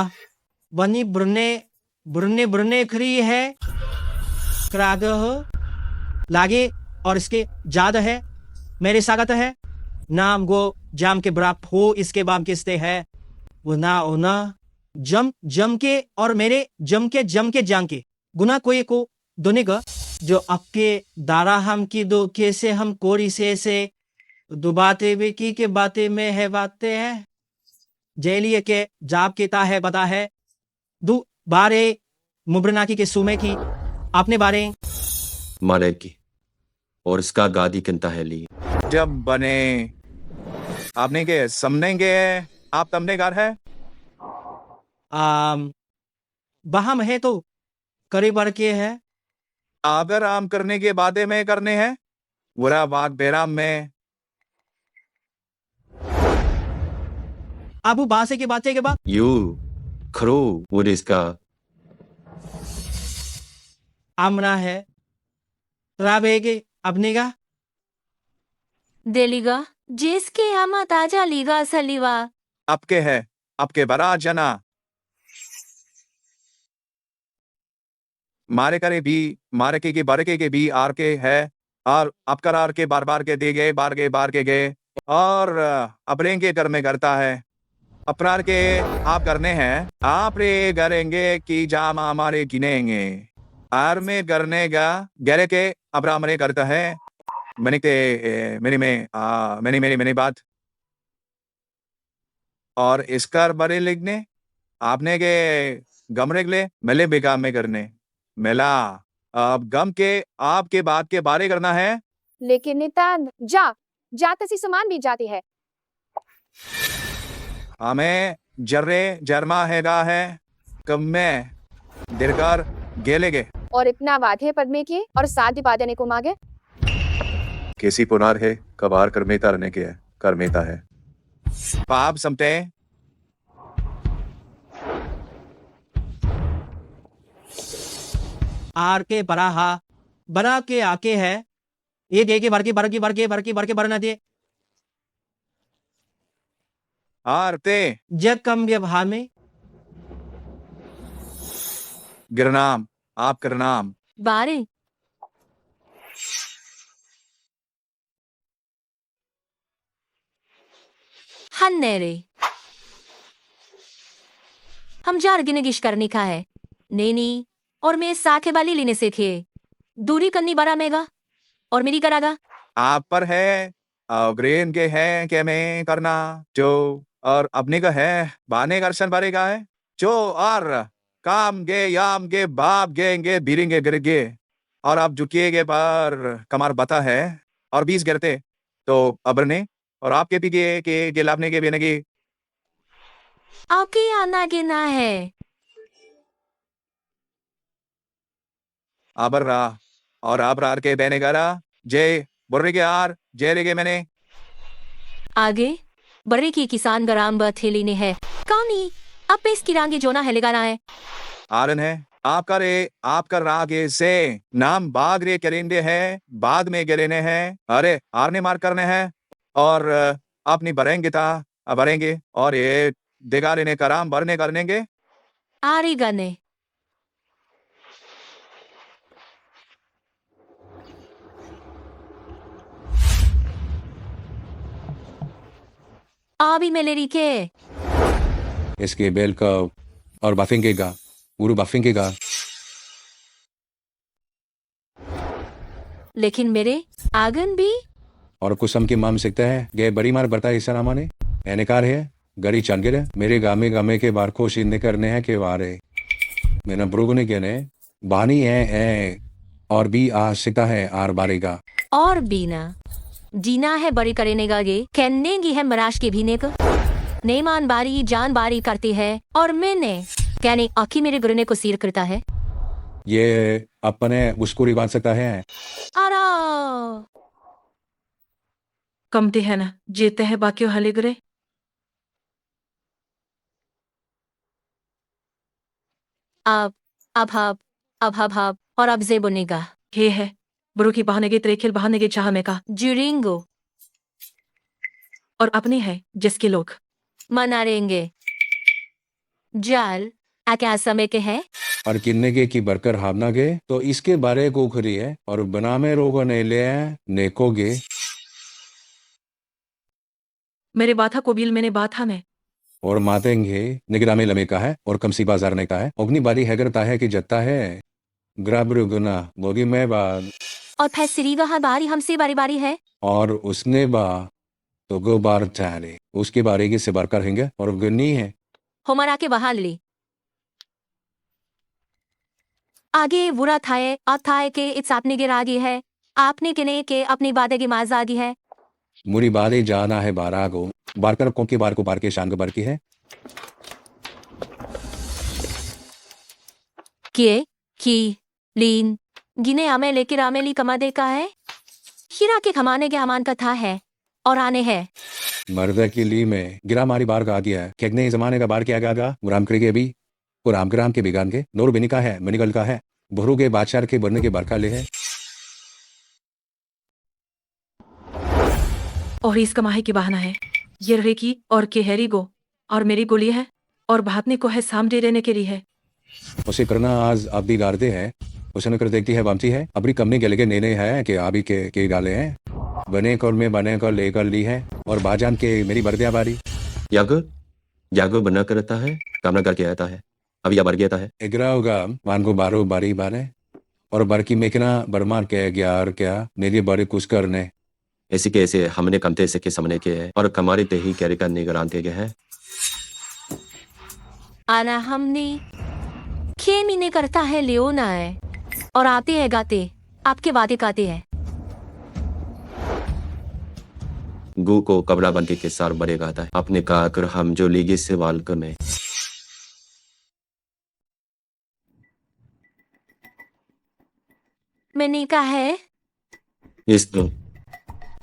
बनी बुरने खरी है क्राग हो लागे और इसके ज्यादा है मेरे स्वागत है नाम गो जाम के बराबर हो इसके बाम किस्ते है वो ना होना जम के और मेरे जम के जान के गुना कोई को दोने का जो आपके दारा हम की दो कैसे हम कोरी से दो बातें भी की के बातें में है बातें हैं जेलिए के जाप के ता है बता है दो बारे मुबरनाकी के सुमे की आपने बारे मारे की और इसका गादी किंता है ली जब बने आपने के समझेंगे आप तमने घर है बहम है तो करीब बढ़ के है अगर आम करने के बातें में करने हैं बुरा बात बेराम में आबू बासे के बातें के बाद यू खरो वो इसका आमना है राबेगे अपने का देलीगा जिसके आमा ताजा लीगा सलीवा आपके है आपके बरा जना मारे करे भी मारे के बारके के भी आर के है और आपका आर के बार के दे गए बार के गए और अपने के कर में करता है अपरार के आप करने हैं आप रे करेंगे कि जाम हमारे गिनेंगे आर में करने का गहरे के अपरा मरे करता है मैंने के मैंने बात और इसका बड़े लिखने आपने के गम ले मेले बेकाम में करने मेला अब गम के आपके बात के बारे करना है लेकिन नितान जा तसी समान भी जाती है हमें जर्रे जरमा हैगा है कम में दिलकार गेलेगे और इतना वादे पद्मे के और साथ दिपा देने को मांगे कैसी पुनार है कबार करमेता रहने के है करमेता है पाप समते आर के बरा के आके है एक एक बढ़ के बढ़ना दे आरते जग कम व्यवहार में गिरनाम आप करनाम बारे हन्नेरे हम जार गिनगिश करने का है नैनी और मैं साखे वाली लेने से थे दूरी करनी बड़ा मेगा और मेरी करागा आप पर है ग्रेन के है क्या मैं करना जो और अपने का है बाने करसन बारे का है जो और काम गे याम गे बाप गेंगे बीरेंगे गिरगे और आप झुकिएगे पर कमार बता है और 20 गिरते तो अबरने और आपके भी के लाभने के भी नगी आपके आना गिना है आबर रहा और आप रार के बहने करा जय बुर्रे के आर जय रेगे मैंने आगे बड़े की किसान गराम बथेली ने है कौनी अब पेस की रांगे जोना है लगाना है आरन है आपका रागे से नाम बाग रे करेंगे है बाद में गिरेने हैं अरे आरने मार करने हैं और अपनी भरेंगे था भरेंगे और ये देगा लेने कराम भरने करनेंगे आरी गने आबी मेलेरी के इसके बेल का और बफेंगेगा उरु बफेंगेगा लेकिन मेरे आगन भी और कुछ की माम सकता है गे बड़ी मार बरता ईसा नामा ने एनेकार है गरी चंगे मेरे गामे के बार को सीधे करने हैं के वारे मेरा ब्रुग ने कहने बानी है और भी आ सकता है आर बारेगा और बीना जीना है बड़ी करेने का गे कहनेगी है मराश के भीने का नेमान बारी जान बारी करती है और मैंने कहने आखी मेरे गुरु ने को सीर करता है ये अपने उसको रिवाज सकता है आरा कमती है ना जीते हैं बाकी हले गरे अब और अब जे बनेगा हे है बुरु की बहाने के त्रेखिल बहाने के चाह में का जुरिंगो और अपने है जिसके लोग मना रेंगे जाल आ क्या समय के है और किन्ने के की बरकर हामना गे तो इसके बारे को खरी है और बना में रोगो ने ले नेकोगे मेरे बाथा को बिल मैंने बाथा में और मातेंगे निगरामे लमे का है और कमसी बाजार ने का है अग्नि बारी है करता है कि जत्ता है ग्राब्रु गुना बोगी मैं बात और फैसरी वहाँ बारी हमसे बारी बारी है और उसने बा तो गो बार चाहे उसके बारे की से बार करेंगे और गुन्नी है हमारा के वहाँ ले आगे बुरा थाए अथाए के इस आपने के आगे है आपने किने के अपनी बातें की माज आगी है मुरी बादे जाना है बारह को बारकर कौन के बार को बार के शान के बार की है किए की लीन गिने आमे लेकर आमेली कमा दे का है हीरा के कमाने के अमान का था है और आने है मर्द के लिए में गिरा मारी बार का आ गया है केकने जमाने का बार क्या गा राम करे के भी और रामग्राम के बिगान के नूर बिनी का है मनिगल का है बुहरू के बादशाह के बनने के बरखा ले है और इसका माहे की बहाना है ये रेकी और केहरी गो और मेरी गोली है और भापने को है सामने रहने के लिए है उसे करना आज आप दी गारते हैं उसे कर देखती है बामती है अपनी कंपनी के लेके नेने है कि आप ही के डाले हैं बने कर में बने कर लेकर ली है और बाजान के मेरी बर्दिया बारी यागो बना करता है कामना करके आता है अब या बर गया है एग्रा होगा मान को बारो बारी बारे और बरकी में किना बरमान के ग्यार क्या मेरी बड़े कुछ करने ऐसी के ऐसे हमने कमते से के सामने के है और कमारी ते ही कैरी करने garanti के है आना हमने खेमी ने करता है लियोना है और आते हैं गाते आपके वादे गाते हैं गु को कबड़ा बन के सार बड़े गाता है अपने कहा कर हम जो लीगी से वाल में मैंने कहा है इस तो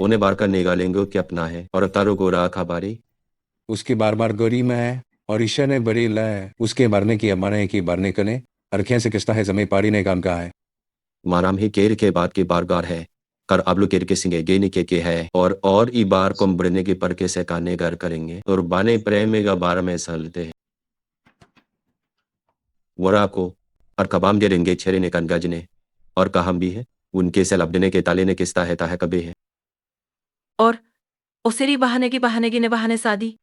उन्हें बार का निगालेंगे कि अपना है और तारो को राखा बारी उसकी बार बार गोरी में है और ईशा ने बड़ी लाए उसके मरने की अमरे की मरने कने अरखियां से किस्ता है जमी पारी ने काम कहा है माराम ही केर के बाद की बारगार है कर आबलू केर के सिंगे गेनी के है और ई बार को बढ़ने की पर के से काने गार करेंगे और बाने प्रेम का बार में सालते हैं वरा को और कबाम दे रेंगे छेरे ने कनगज ने और कहाम भी है उनके से लबने के ताले ने किस्ता है ताहे कबे है और उसेरी बहाने की ने बहाने शादी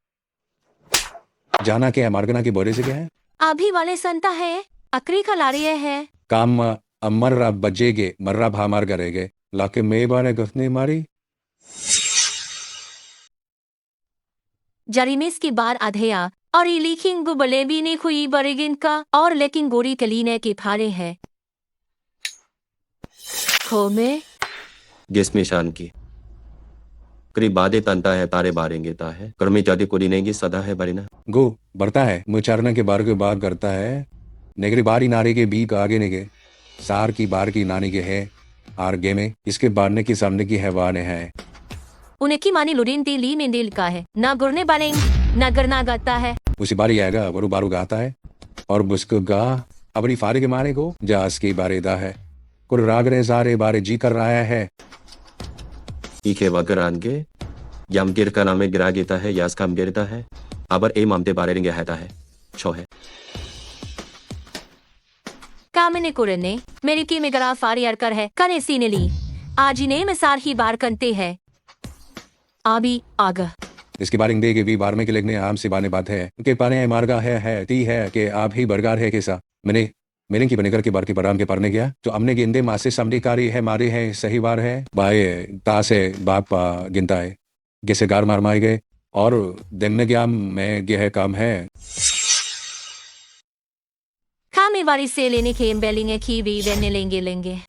जाना क्या है मार्गना की बोरे से क्या है अभी वाले संता है अकरी का लारिये है काम अमर रा बजेगे मर्रा भामार करेगे लाके मे बारे गफने मारी जरीमेस की बार आधेया और इलीखिंग गु बलेबी ने खुई बरेगिन का और लेकिन गोरी कलीने के फारे है खो में गेस में शान की करीब बादे तंता है तारे बारेंगे ता है कर्मी जाति कोरी नेगी सदा है बरिना गो बढ़ता है मुचारना के बार के बात करता है नेगरी बारी नारे के बीक आगे नेगे सार की बार की नानी के है आर गे में इसके बारने की सामने की हैवाने है उन्हें की मानी लुरिन दी ली में दिल का है ना गुरने बालें ना गरना गाता है उसी बारी आएगा वरु बारू गाता है और बुस्को गा अपनी फारे के मारे को जास की बारेदा है कुल रागरे सारे बारे जी कर रहा है इके वगरान के यम गिर का नामे गिरा गिता है यास काम गिरता है अबर ए मामते बारे रिंगे हैता है छो है कामने कुरने मेरी की में गरा फारी अरकर है करे सीने ली आज ही ने मिसार ही बार करते है आबी आगा इसके बारे दे के भी बार में के लिखने आम सी बाने बात है उनके पाने मार्गा है ती है कि आप ही बरगार है कैसा मैंने मेरे की बनेकर के बार के बराम के पढ़ने गया तो हमने गिंदे मासे समझकारी है मारे है सही बार है बाए ता से बाप गिनता है जैसे गार मार मारे गए और दिन में गया मैं ये है काम है खामे वारी से लेने के बेलिंगे की भी वेने लेंगे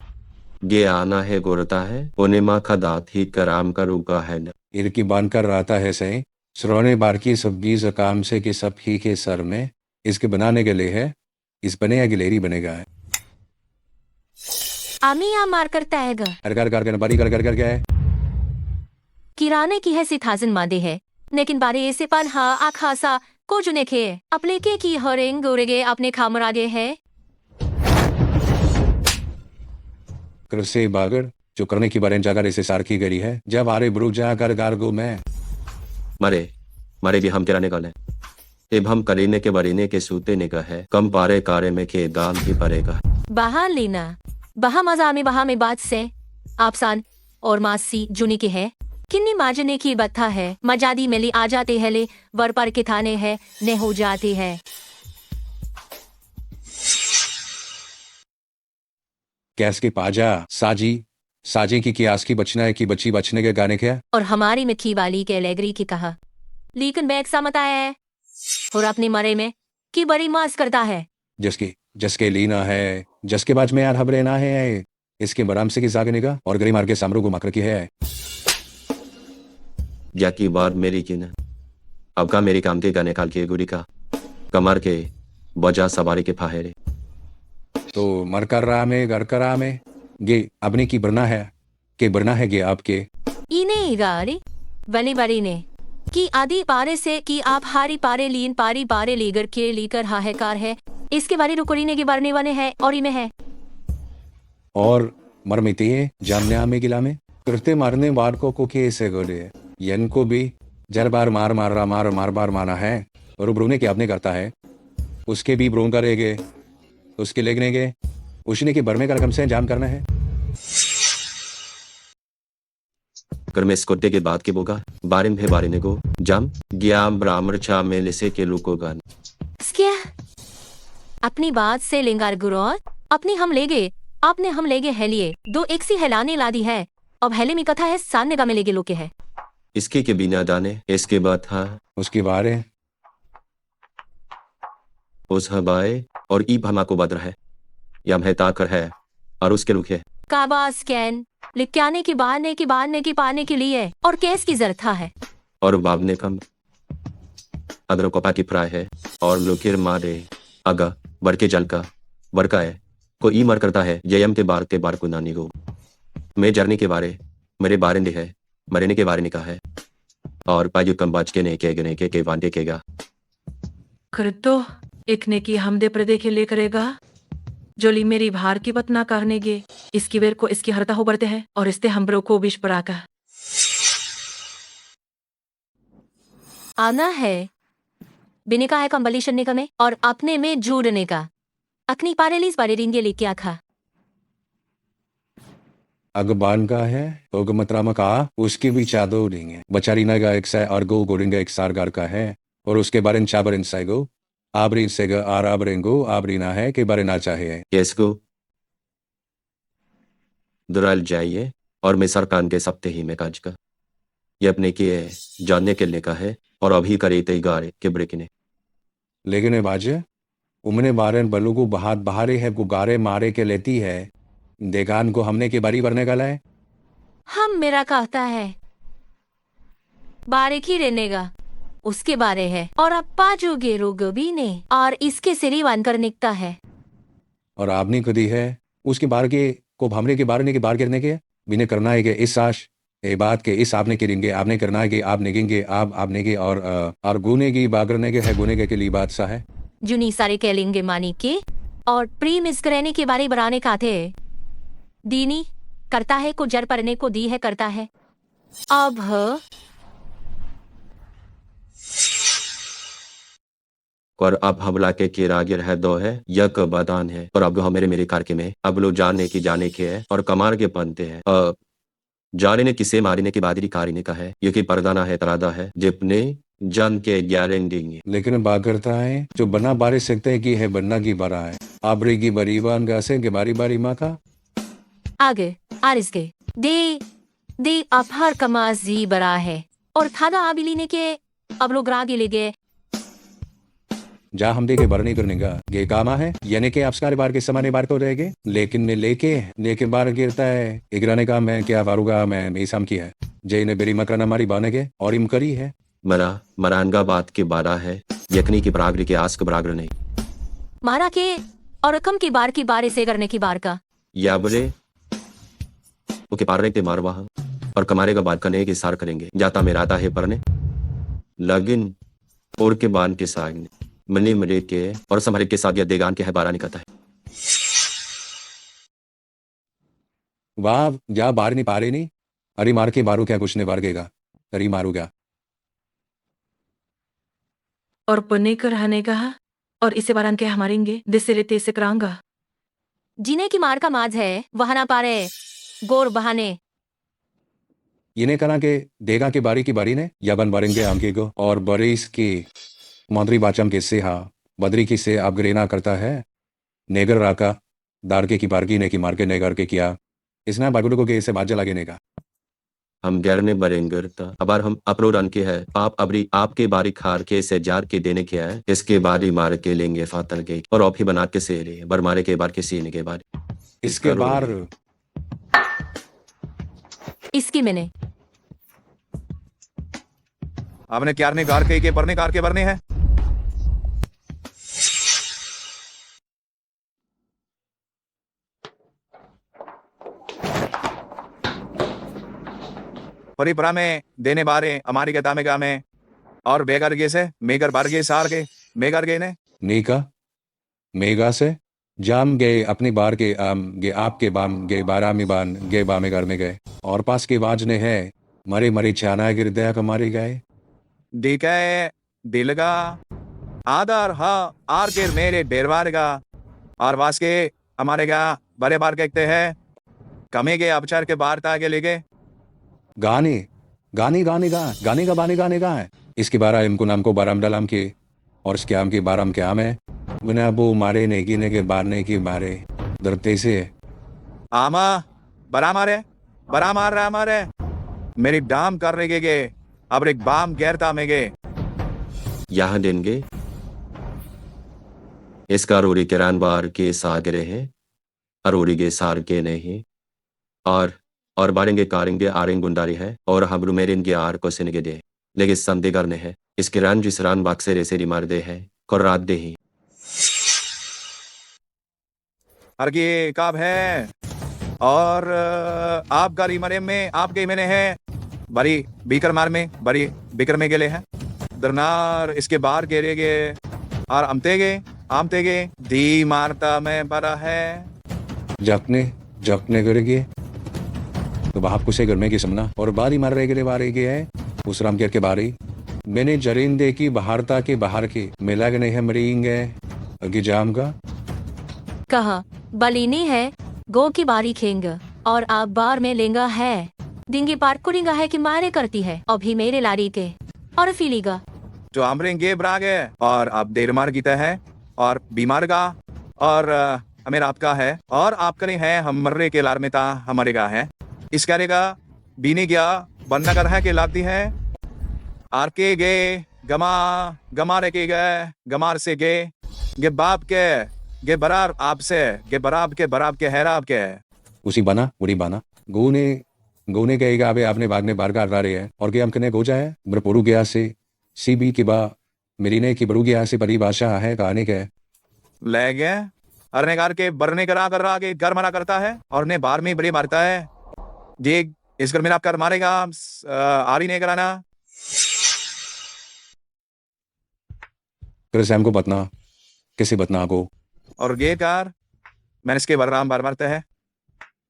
ये आना है गोरता है उन्हें माँ का दात ही कराम का रुका है न इनकी बांध कर रहता है सही श्रोने बार की सब्जी काम से कि सब ही के सर में इसके बनाने के लिए है इस बने या गिलेरी बनेगा है आमी या मार करता है कर बारी कर क्या है किराने की है सिथाजन मादे है लेकिन बारे ऐसे पान हा आखासा को जुने खे अपने के की हरेंग गोरेगे अपने खामरागे है कृषि बागर जो करने की बारे जाकर इसे सार की गई है जब आरे ब्रुक जाकर गारगो में मरे भी हम तेरा निकाले अब हम करीने के बरीने के सूते निका है कम पारे कारे में के दाम ही पड़ेगा बहा लेना बहा मजा में बहा में बात से आपसान और मासी जुनी के है किन्नी माजने की बत्था है मजादी मिली आ जाते है ले वर पर के थाने है ने हो जाती है। कैस की पाजा साजी साजी की कियास की बचना है कि बच्ची बचने के गाने क्या और हमारी मिठी वाली के लेगरी की कहा लेकिन बैग समत आया है और अपने मरे में कि बड़ी मास करता है जिसके लीना है जिसके बाद में यार हबरे ना है इसके बराम से की जागने का और गरी मार के सामरू को मकर की है या की बार मेरी की ना अब का मेरी काम के गाने काल के गुड़ी का कमर के बजा सवारी के फाहेरे तो मरकर रहा में घर कर रहा में गे अपने की बरना है के बरना है गे आपके इने गारी बली बड़ी ने कि आदि पारे से कि आप हारी पारे लीन पारी पारे लेकर के लेकर हाहेकार है इसके बारे रुकोरीने के बारने वाले है और इमे है और मरमिती है जानने में गिला में करते मारने बार को कैसे गोले यन को भी जर बार मार बार माना है और ब्रोने के आपने करता है उसके भी ब्रोन करेगे उसके लेगने के उसने के बरमे का रकम से जाम करना है कर मैं स्कोटे के बाद के बोगा बारे में बारे ने को जाम गया ब्राह्मण छा में लिसे के लुको गान क्या अपनी बात से लिंगार गुरौर अपनी हम ले गए आपने हम ले गए हेलिए दो एक सी हेलाने ला दी है अब हेले में कथा है सान निगाह में ले गए लोके है इसके के बिना दाने इसके बाद था उसकी बारे उस हवाए और ई भमा को बदर है या है ताकर है और उसके रुख है काबा स्कैन लिप्याने की बारने की बारने की पाने के लिए और केस की जरूरत है और बाब ने कम अगर कोपा की प्राय है और लोकिर मारे अगा बड़के जल का बड़का है को ई मर करता है यम के बार को नानी को मैं जरने के बारे मेरे बारे ने है मरने के बारे ने कहा है और पायु कम बाज के ने के वांडे केगा कर तो एक ने की हमदे प्रदे के ले करेगा जोली मेरी भार की बतना करने गे इसकी वेर को इसकी हरता हो बढ़ते हैं और इसते हमरो को विष परा का आना है बिने का है कंबलीशन ने कमे और अपने में जोड़ने का अकनी पारेलीस बारे रिंगे लेके आखा अगबान का है तो मतरामा का उसकी भी चादो उड़ेंगे बचारीना का एक साय और गो गोरेंगे एक सारगार का है और उसके बारे में चाबर इंसाई गो आबरी से आर आबरेंगो आबरी ना है के बारे ना चाहिए यसको दुराल जाइए और मैं सरकान के सप्ते ही में काज का ये अपने के जानने के लिए का है और अभी करे तई गारे के ब्रेकने लेकिन बाजे उमने बारन बल्लू को बहारे है गुगारे मारे के लेती है देगान को हमने के बारी भरने का लाए हम मेरा कहता है बारीक ही रहने का उसके बारे है और अब पाजोगे रोगबी ने और इसके सिरी वन कर निकता है और आपने खुदी है उसके बार के को हमने के बारे के बार करने के बिने करना है कि इस साश ए बात के इस आपने करेंगे आपने करना है कि आप निगेंगे आपने के और गुने की बागरने के है गुने के लिए बात सा है जुनी सारे कहलेंगे मानी के और प्री मिस करने के बारे बनाने का थे दीनी करता है को जर परने को दी है करता है अब और अब हमला के रागिर है दो है यक बदान है और अब हमारे मेरे कार के में अब लोग जाने के है और कमार के बनते हैं जाने ने किसे मारने की बादरी कारी ने कहा है ये कि परदाना है तरादा है जिपने जन के ग्यारह देंगे लेकिन बात करता है जो बना बारी सकते है कि है बनना की बरा है आबरी की बरीबान गासे के बारी बारी माँ का आगे आरिस के दे अपहर कमाज जी बरा है और थागा आबिली ने के अब लोग रागे ले गए जा हम देखे भरने करने का ये कामा है यानी कि आप बार के समाने बार को रहेंगे लेकिन मैं लेके बार गिरता है इगराने का मैं क्या बारूगा मैं शाम की है जय ने बेरी मकराना मारी बाने के और इम करी है मरानगा बात के बारा है यकनी की बरागरी के आस्क बरागर नहीं मारा के और रकम की बार की बारे से करने की बार का या बोले ओके पारने के मारवा और कमारे का बात करने के सार करेंगे जाता मेरा आता है परने लगिन और के बान के साग मनी मरे के और समरे के साथ या देगान के है बारा निकलता है वाह जा बार नहीं पारे नहीं अरे मार के मारू क्या कुछ नहीं बार गेगा अरे मारू क्या और पुण्य कर रहने का और इसे बारन के हमारेंगे दिसे रेते से करांगा जीने की मार का माज है वहां ना पारे गोर बहाने इन्हें करा के देगा के बारी की बारी ने याबन बारेंगे आंके को और बरिस की मंत्री बाचम के से हा बदरी की से आप ग्रेना करता है नेगर राका दारके की बारगी ने की मार के नेगर के किया इसना बागुड़ को के इसे बाजा लगे नेगा हम गैर ने बरेंगर था अबार हम अपरो रन के है आप अबरी आपके बारी खार के से जार के देने के है इसके बाद ही मार के लेंगे फातल के और ऑफ ही बना के से ले बर मारे के बाद के सीने के बाद इसके बार इसकी मैंने आपने क्यार ने कार के परने कार के भरने हैं परिपरा में देने बारे हमारी गता में गा में और बेगर गे से मेगर बार गे सार के मेगर गे ने नीका मेगा से जाम गए अपनी बार के आम गे आपके बाम गे बारा में बान गे बामे घर में गए और पास के बाज ने है मरी मरी चाना गिर दया कमारी गए डीके दिलगा आदर हा आर के मेरे बेरवार का और वास के हमारे गा बड़े बार कहते हैं कमे के अपचार के बार तागे लेके गाने गाने गाने गा गाने का बाने गाने गा है इसके बारा इनको नाम को बाराम डलाम के और इसके आम की बाराम के आम है बिना वो मारे नेकी ने के बारने की मारे डरते से आमा बरा मारे बरा मार रहा मारे मेरी डाम कर रहे गे अब एक बाम गैरता में गे यहाँ देंगे इसका रोरी किरान बार के सागरे हैं अरोरी के सार के नहीं और बारेंगे कारेंगे आरेंग गुंडारी है और हम मेरे के आर को सिनगे दे लेकिन संदे करने है इसके रान जिस रान बाक्से रेसे मार दे है और रात दे ही हर की काब है और आप गारी मरे में आपके मैंने है बड़ी बीकर मार में बड़ी बीकर में गेले हैं दरनार इसके बाहर गेरे गे और आमते गे दी मारता में बड़ा है जपने करेगी तो बाप कुछ घर में की समना और बारी मार रहे बारे के है उस राम के बारी मैंने जरिंदे की बहारता के बाहर के मिला के नहीं है मरींगे अगी जाम का कहा बलीनी है गो की बारी खेंग और आप बार में लेंगा है डिंगी पार कुड़ीगा है कि मारे करती है अभी मेरे लारी के और फीलीगा जो आमरेंगे ब्रागे और आप देर मार गीता है और बीमार का और हमें आपका है और आपका नहीं है हम मर्रे के लार में था हमारे का है इस करेगा बीने गया बनना कर है के लाती है आर के गे गमा रे के गए गमार से गे बाप के गे बरार आपसे गे बराब के हैराब के उसी बना उड़ी बना गोने कहेगा अबे आपने भागने बार का रहे है और के हम कने गो जाए ब्रपोरू गया से सीबी के बा मेरी ने की बड़ू गया से परिभाषा है कहानी के ले गए अरने कार के बरने करा कर रहा के घर मना करता है और ने बार में बड़े मारता है जी इस घर में आप कर मारेगा आरी नहीं कराना कर सैम को बतना किसी बतना को और गे कार मैंने इसके बलराम बार मारते हैं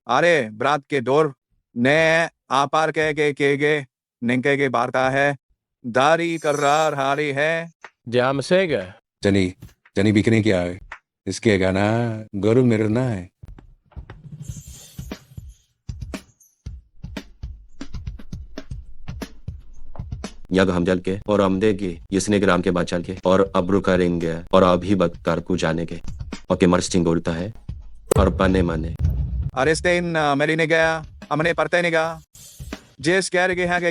अरे बरात के डोर ने आपार के गे निंके के बारता है दारी कर हारी है जाम से गए जनी बिकने क्या है इसके गाना गरु मिरना है यग हम जल के और हम देगी इसने ग्राम के बाद चल के और अब्रू करेंगे और अभी बकर को जाने के और के मर्स चिंगोड़ता है और पने मने अरे स्टेन मेरी ने गया हमने पढ़ते नहीं गया जिस कह रहे हैं कि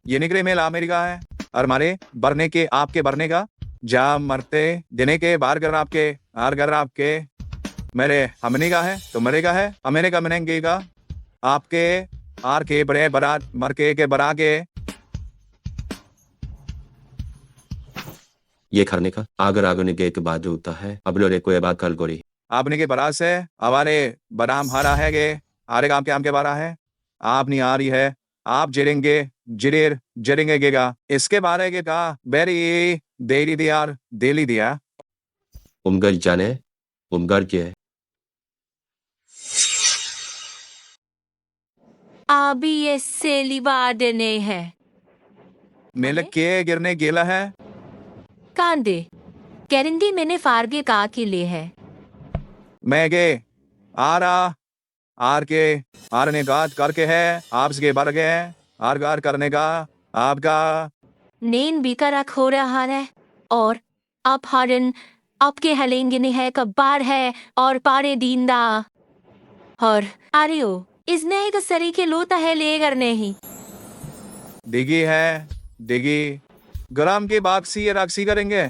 ये निकले मेल अमेरिका है और हमारे बरने के आपके बरने का जा मरते देने के बाहर कर आपके हार कर आपके मेरे हमने का है तो मरे का है अमेरिका का मनेंगे का आपके आर के बड़े बरात मर के बरा के ये खरने का आगर आगने के बाद होता है अब लो रे कोई बात कल गोरी आपने के बरात से हमारे बराम हारा है गे आरे काम के बारा है आप नहीं आ रही है आप जरेंगे गेगा इसके बारे के कहा बेरी देली दिया उमगर जाने उमगर के अभी ये सेलिवार देने है मेले के गिरने गेला है कांदे कैरिंदी मैंने फारगे का के लिए है मैगे आरा आर के आर ने गात करके है आपके बढ़ गए आर गार करने का आपका नेन बिकर हो रहा है और आप हरन आपके हलेंगे ने है कब्बार है और पारे दींदा और आरियो इसने एक सरी के लोता है ले करने ही दिगी है दिगी ग्राम की बाक्सी या राक्षी करेंगे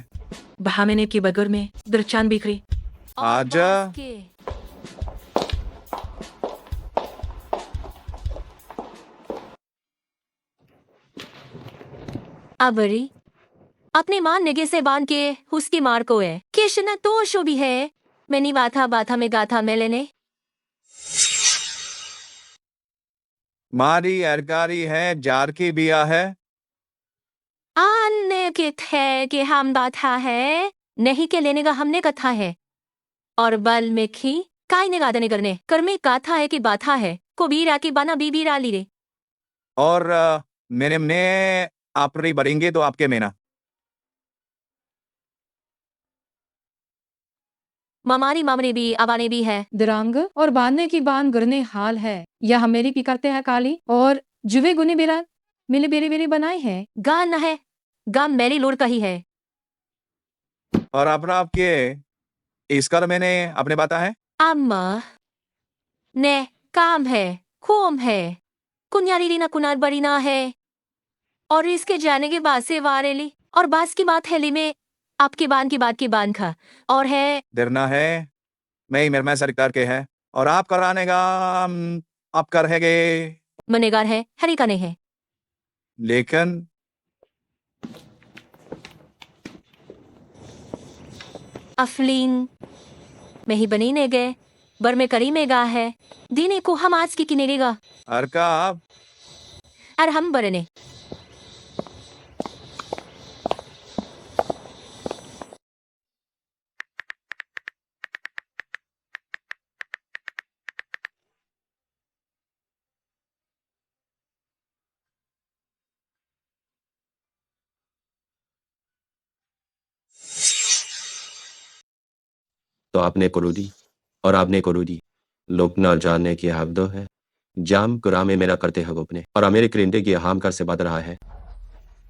बहामेने की बगर में दरचान बिखरी आजा के अबरी अपने मान निगे से बांध के उसकी मार को है केशना तो शो भी है मैंने बाथा में गाथा मेलेने मारी अरकारी है जार की बिया है आने के थे कि हम बाथा है नहीं के लेने का हमने कथा है और बल में खी काय ने गादने करने कर में गाथा है कि बाथा है को बीरा की बाना बीबीरा ली रे और मेरे ने आप रही बढ़ेंगे तो आपके मेना ममारी मामरे भी आवाने भी है दरांग और बांधने की बांध गरने हाल है यह मेरी पी करते हैं काली और जुवे गुने बेरा मिले बेरे बेरे बनाए हैं गा न है गा मेरी लोड़ कही है और अपना आपके इसकर मैंने अपने बाता है अम्मा ने काम है खोम है कुन्यारी रीना कुनार बरीना है और इसके जाने के बाद से वारेली और बास की बात है ली में आपकी बान की बात की बान खा और है डरना है मैं ही मेरे सरकार के है और आप कराने का आप कर है मनेगार है हरी का नहीं है लेकिन अफलीन में ही बनी ने गए बर में करी में गा है दीने को हम आज की किनेगा अरका आप और हम बरने तो आपने करो दी और आपने करो दी लोग न जानने की हक दो है जाम कुरामे मेरा करते हैं अपने और मेरे क्रिंदे की हाम कर से बद रहा है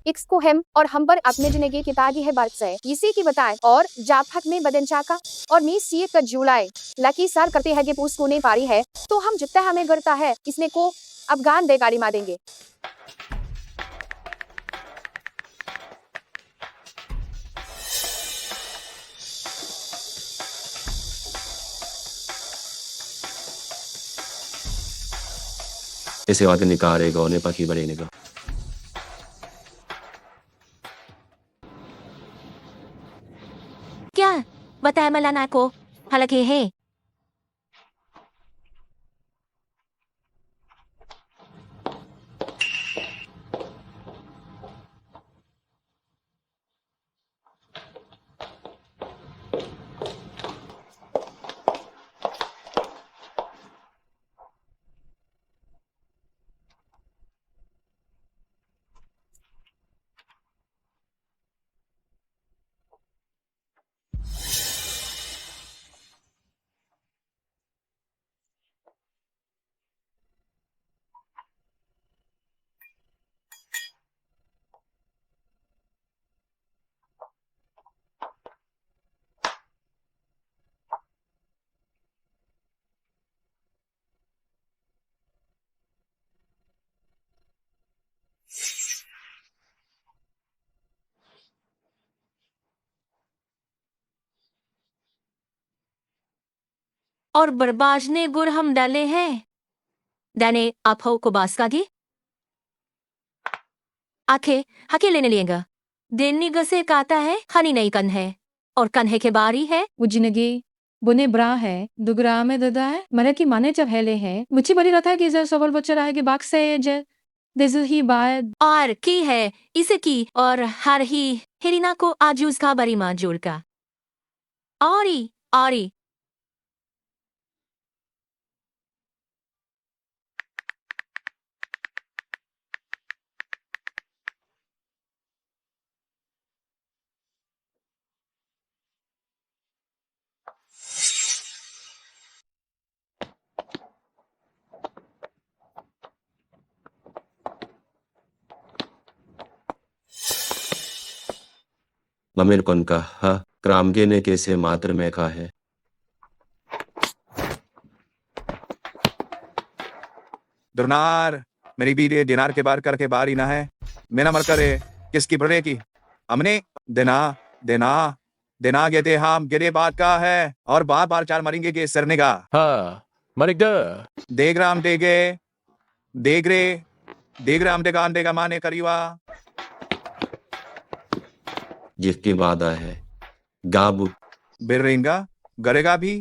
इक्स को हम और हम पर अपने जिनेगे की तागी है बात से इसी की बताए और जाफक में बदन चाका और नी सीए का जुलाई लकी सार करते हैं कि पूस को नहीं पारी है तो हम जितना हमें करता है इसने को अफगान बेगारी मार देंगे इसे आगे निकालेगा उन्हें पकी बढ़ेगा क्या बताया मलाना को हालांकि है और बर्बाज ने गुर हम डाले हैं दाने आप हो को बास का दी आखे हके लेने लिएगा देनी गसे काता है हनी नहीं कन है और कन्हे के बारी है उजिनगी बुने ब्रा है दुगरा में ददा है मरे की माने जब हेले है मुझे बड़ी रथा कि जर सबल बच्चा रहा है कि बाग से जे दिस ही बाय और की है इसे की और हर ही हिरिना को आजूज का बरी माँ जोड़ का औरी ममिल कौन का हा क्रामगे ने कैसे मात्र में कहा है दुरनार मेरी बीरे दिनार के बार करके बारी ना है मेरा मर करे किसकी बड़े की हमने देना देना देना गए थे हम गिरे बात का है और बार बार चार मरेंगे के सरने का हाँ मरिक द देग्राम देगे देगरे देग्राम देगान देगा माने करीवा जिसकी वादा है गाबू बिरेंगा गरेगा भी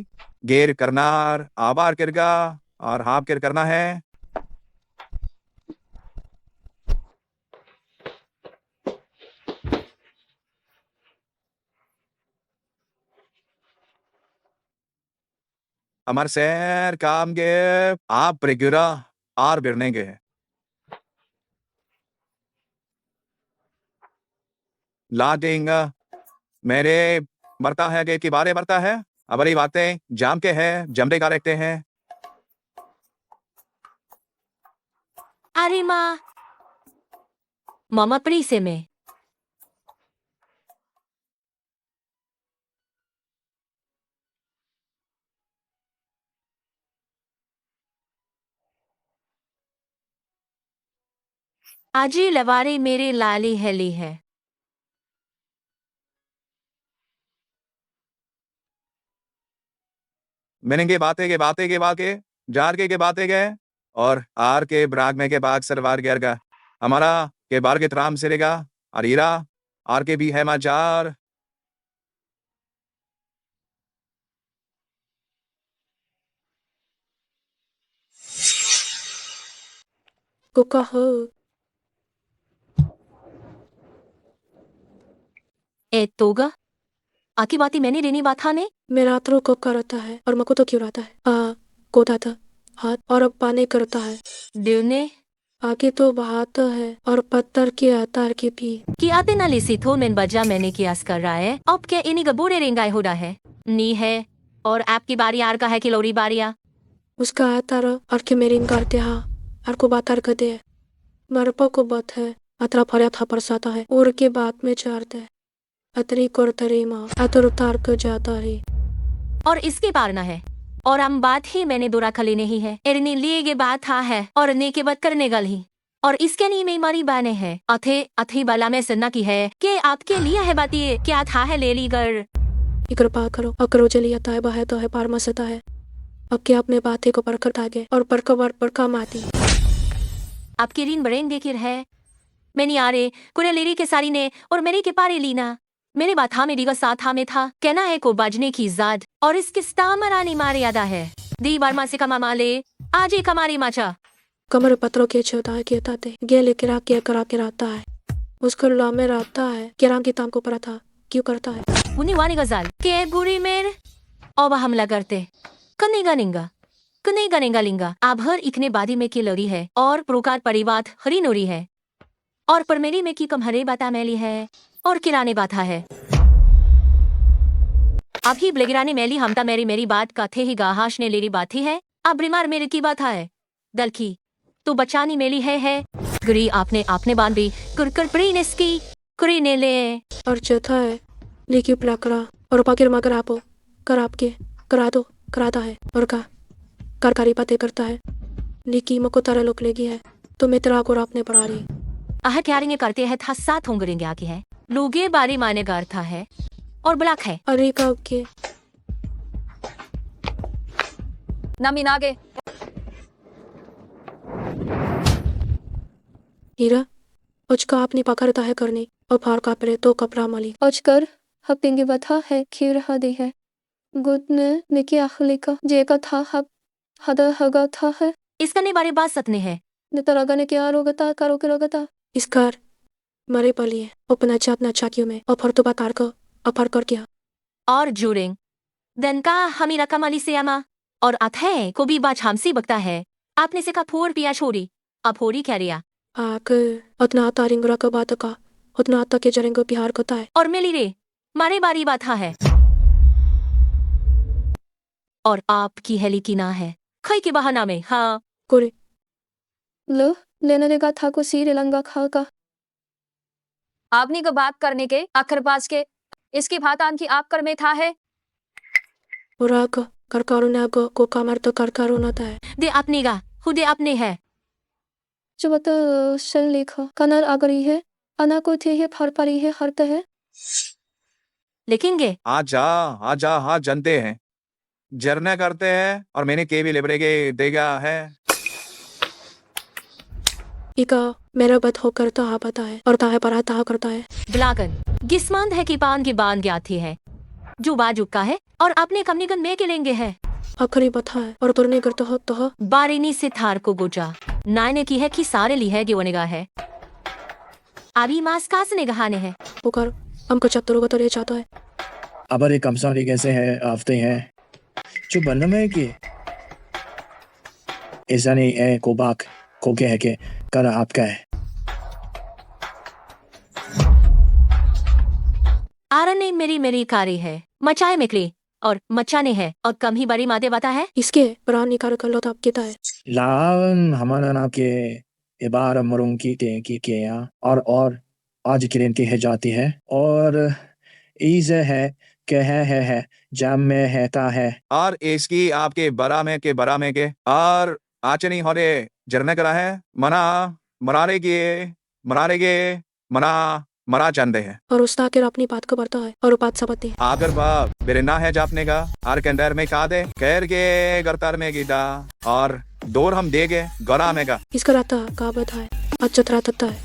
गेर करनार आबार किरगा और हाफ किर करना है हमार सैर काम के आप रेगुरा आर बिरने के ला देंगा मेरे मरता है के बारे मरता है अब बड़ी बातें जाम के है जमरे का रखते हैं अरे माँ मामा प्री से में आजी लवारी मेरे लाली हेली है मिनेंगे बातें के बाके जार के बातें गए और आर के ब्राग में के बाग सरवार गैर का हमारा के बार के त्राम सिरेगा अरीरा आर के भी है माजार कुका हो ए तोगा आकी बाती मैंने रेनी बात ने मेरा आत्रो को करता है और मको तो क्यों रहता है कोता था हाथ और अब पाने करता है दिवने आगे तो बहाता है और पत्थर के आतार के भी कि आते ना लिसी थो में बजा मैंने कियास कर रहा है अब क्या इन्हीं का बोरे रेंगाए हो रहा है नी है और आपकी बारी आर का है कि लोरी बारिया उसका आतार और के मेरिंग करते हा और को बातार करते है मरपा को बत है अतरा फरिया था परसाता है और के बात में चारते है अतरी कोरतरी माँ अतर उतार कर जाता है और इसके पार ना है और हम बात ही मैंने दोरा खली नहीं है एरने लिए के बात हा है और ने के बात करने गल ही और इसके नहीं में मारी बाने है अथे अथी बाला में सुनना की है कि आपके लिए है बात ये क्या था है ले ली गर इकर पा करो अकरो जलिया तायबा है तो है पार मसता है अब क्या अपने बातें को परखर तागे और परका माती आपकी रीन बरेन देखिर है मैंने यारे कुरे लेरी के सारी ने और मेरी के पारे लीना मेरे बात हा मेरी का साथ हा में था कहना है को बाजने की जाद और इस किस्ता मरानी मारे यादा है दी बार माँ से कमा माले आज ही कमारी माचा कमर पत्रों के छोता है के ताते गेले किरा के करा के रहता है उसको लामे रहता है किराम की ताम को परा था क्यों करता है उन्हीं वानी गजाल के बुरी मेर और हमला करते कनेगा निंगा कनेगा निंगा लिंगा आभर इकने बादी में की लड़ी है और प्रोकार परिवार हरी नोरी है और परमेरी में की कमहरे बाता मैली है और किराने बाथा है अभी ब्लेगिराने मैली हमता मेरी बात का थे ही गाहाश ने लेरी बात ही है अब बीमार मेरे की बात है दलखी तू बचानी मेली है गुरी आपने आपने बांध भी कुरकुर प्री ने इसकी कुरी ने ले और चौथा है लेकी प्लाकरा और पाकिर मगर आपो कर आपके करा दो कराता है और का कारकारी बातें करता है लेकी मको तारा लोग लेगी है तो मैं तेरा को आपने पढ़ा रही आह क्यारिंगे करते हैं था साथ होंगरेंगे आगे है लोगे बारी माने गार था है और ब्लैक है अरे का के नमीनागे हीरा उचका आपने पकड़ता है करने और फार का परे तो कपड़ा माली अजकर हफ्तेंगे बथा है खीर हदी है गुद ने निकी आखली का जे का था हब हदा हगा था है इसका ने बारे बात सतने है नितरगा ने क्या रोगता करो के रोगता इसकार मरे पली है अपना चात ना चाकियों में और फर तो बाकार को अफर कर किया और जूरिंग दन का हमी रकम अली से अमा और अथे को भी बात हमसी बकता है आपने से का फोर पिया छोरी अब होरी क्या रिया आक उतना तारिंगरा का बात का उतना तक के जरेंगो बिहार कोता है और मिली रे मारे बारी बात है और आपकी हेली की ना है खई के बहाना में हाँ कोरे लो लेने देगा था को सी रेलंगा खा का आपने को बात करने के आखिर पास के इसके भातान की आप कर में था है Uraga, karkarunago, kukamarto karkarunata है. दे अपनी गा खुदे अपने है जो बता शन लिखा कनर अगरी है अना को थे है फर परी है हरत है. लिखेंगे आजा हाँ जानते हैं जरना करते हैं और मैंने के भी लिबरे के देगा है इका मेरा बद हो करता हा पता है और ताहे पर आता करता है. ब्लागन गिस्मांद है कि पान की बान ज्ञाती है जो बाजुक का है और अपने कमनीगन में के लेंगे है आखिरी बता है और तुरने करता हो तो बारिनी से थार को गोजा नायने की है कि सारे ली है कि निगाह है अभी मास कास निगाहाने है पुकार हमको चतुर बतरे चाहता है. अबर एक कमसारी कैसे है आफते हैं जो बनना में कि ऐसा नहीं है को बाक को क्या है कि कर आपका है आरने मेरी कारी है मचाए मिकली और मचाने है और कम ही बड़ी मादे बता है इसके प्राण निकाल कर लो तो आप किता है. लावन हमारा नाम के इबार मरुंग की ते की किया और आज के दिन की है जाती है और ईज है के है जाम में है ता है और इसकी आपके बरा में के और आचनी होरे जरने करा है मना मरारे के मरा चंदे हैं और उस ताकर अपनी बात को बढ़ता है और बात सबते है. आगर बाप बेरना है जापने का आर कंडर में का दे कैर के गरतार में गीता और दौर हम देगे गरा में का इसका राता का बता है अच्छा तता है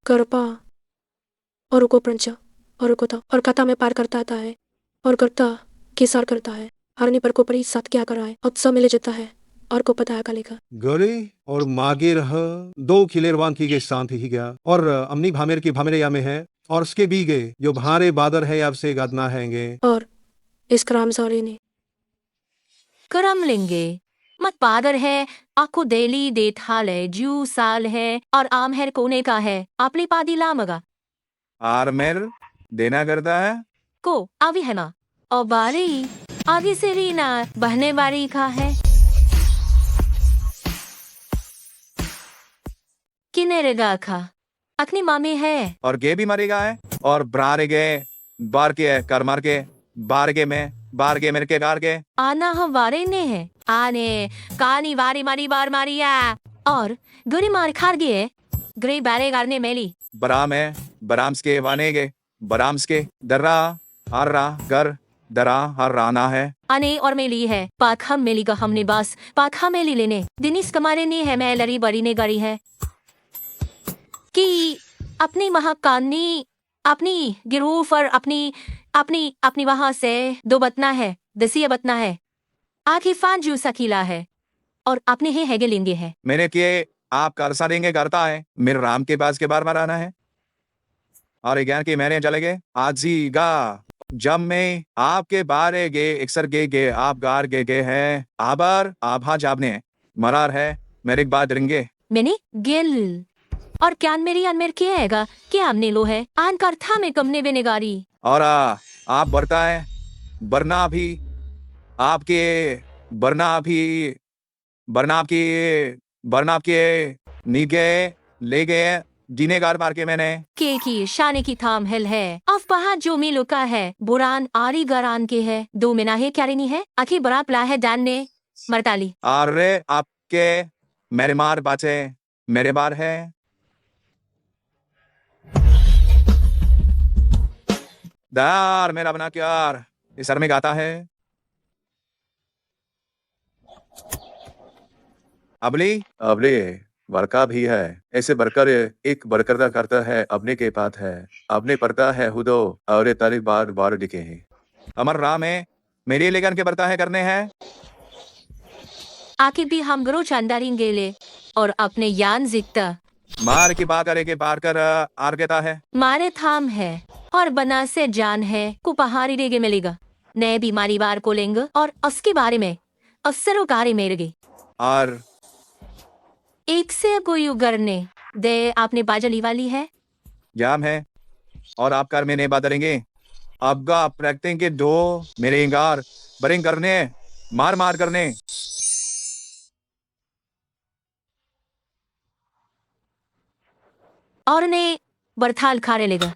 करपा और को प्रंचा और को था और कथा में पार करता आता है और करता किसार करता है हरनी पर को परी साथ क्या करा है उत्सव मिले जाता है और को पता है कलेगा गरे और मागे रह दो खिलेरवान की के साथ ही गया और अमनी भामेर की भामेरिया में है और उसके भी गए जो भारे बादर है आपसे गादना हैंगे और इस कराम सारे ने करम लेंगे मत पादर है आखो देली देथाल है जू साल है और आम है कोने का है आपली पादी लामगा आर मेर देना करता है को आवी है माँ और बारी आगे से रीना बहने बारी का है किने रेगा खा अखनी मामी है और गे भी मरेगा है और ब्रारे गे बार के कर मार के बार के मेरे के कार के आना हम वारे ने है आने कानी वारी मारी बार मारिया और गुरी मार खार गए ग्रे बारे गारने मेली बराम है बराम्स के वाने गे बराम्स के दर्रा हर रा कर दरा हर राना है आने और मेली है पाखा मेली का हमने बस पाखा मेली लेने दिनिस कमारे ने है मैं लरी बड़ी ने गरी है कि अपनी महाकानी अपनी गिरूफ और अपनी वहां से दो बतना है दसिया बतना है आखिर फान जू सकीला है और अपने ही हैगे लेंगे है मैंने किए आप करसा देंगे करता है मेरे राम के पास के बार मराना है और ज्ञान की मैंने चले गए आज ही गा जब मैं आपके बारे गे अक्सर गे आप गार गे है आबार आभा जाबने मरार है मेरे बाद रिंगे मैंने गिल और क्या मेरी अनमेर क्या हैगा क्या हमने लो है आन कर था में कमने बेनेगारी और आप बढ़ता है बरना भी आपके बरना आपके नीगे ले गए जीने गार मार के मैंने के की शाने की थाम हिल है अफ पहा जो मी लुका है बुरान आरी गरान के है दो मिना है क्या नहीं है आखिर बड़ा प्ला है डान ने मरताली अरे आपके मेरे मार बाचे मेरे बार है दार मेरा बना क्यार इस सर में गाता है अबली वर्का भी है ऐसे बरकर एक बरकरदा करता है अपने के पात है अपने पड़ता है हुदो और तारीख बार दिखे हैं अमर राम है मेरे लेगन के बरता है करने हैं आखिर भी हम गरो चांदारिंग गेले और अपने यान जिकता मार की बात करे के पार कर आर कहता है मारे थाम है और बना से जान है को पहाड़ी रेगे मिलेगा नए बीमारी बार को लेंगे और उसके बारे में असरों कार्य मेरे और एक से कोई उगरने दे आपने बाजली वाली है जाम है और आप कर में नहीं बात करेंगे आपका प्रैक्टिंग के दो मेरे इंगार बरिंग करने मार करने और ने बरथाल खारे लेगा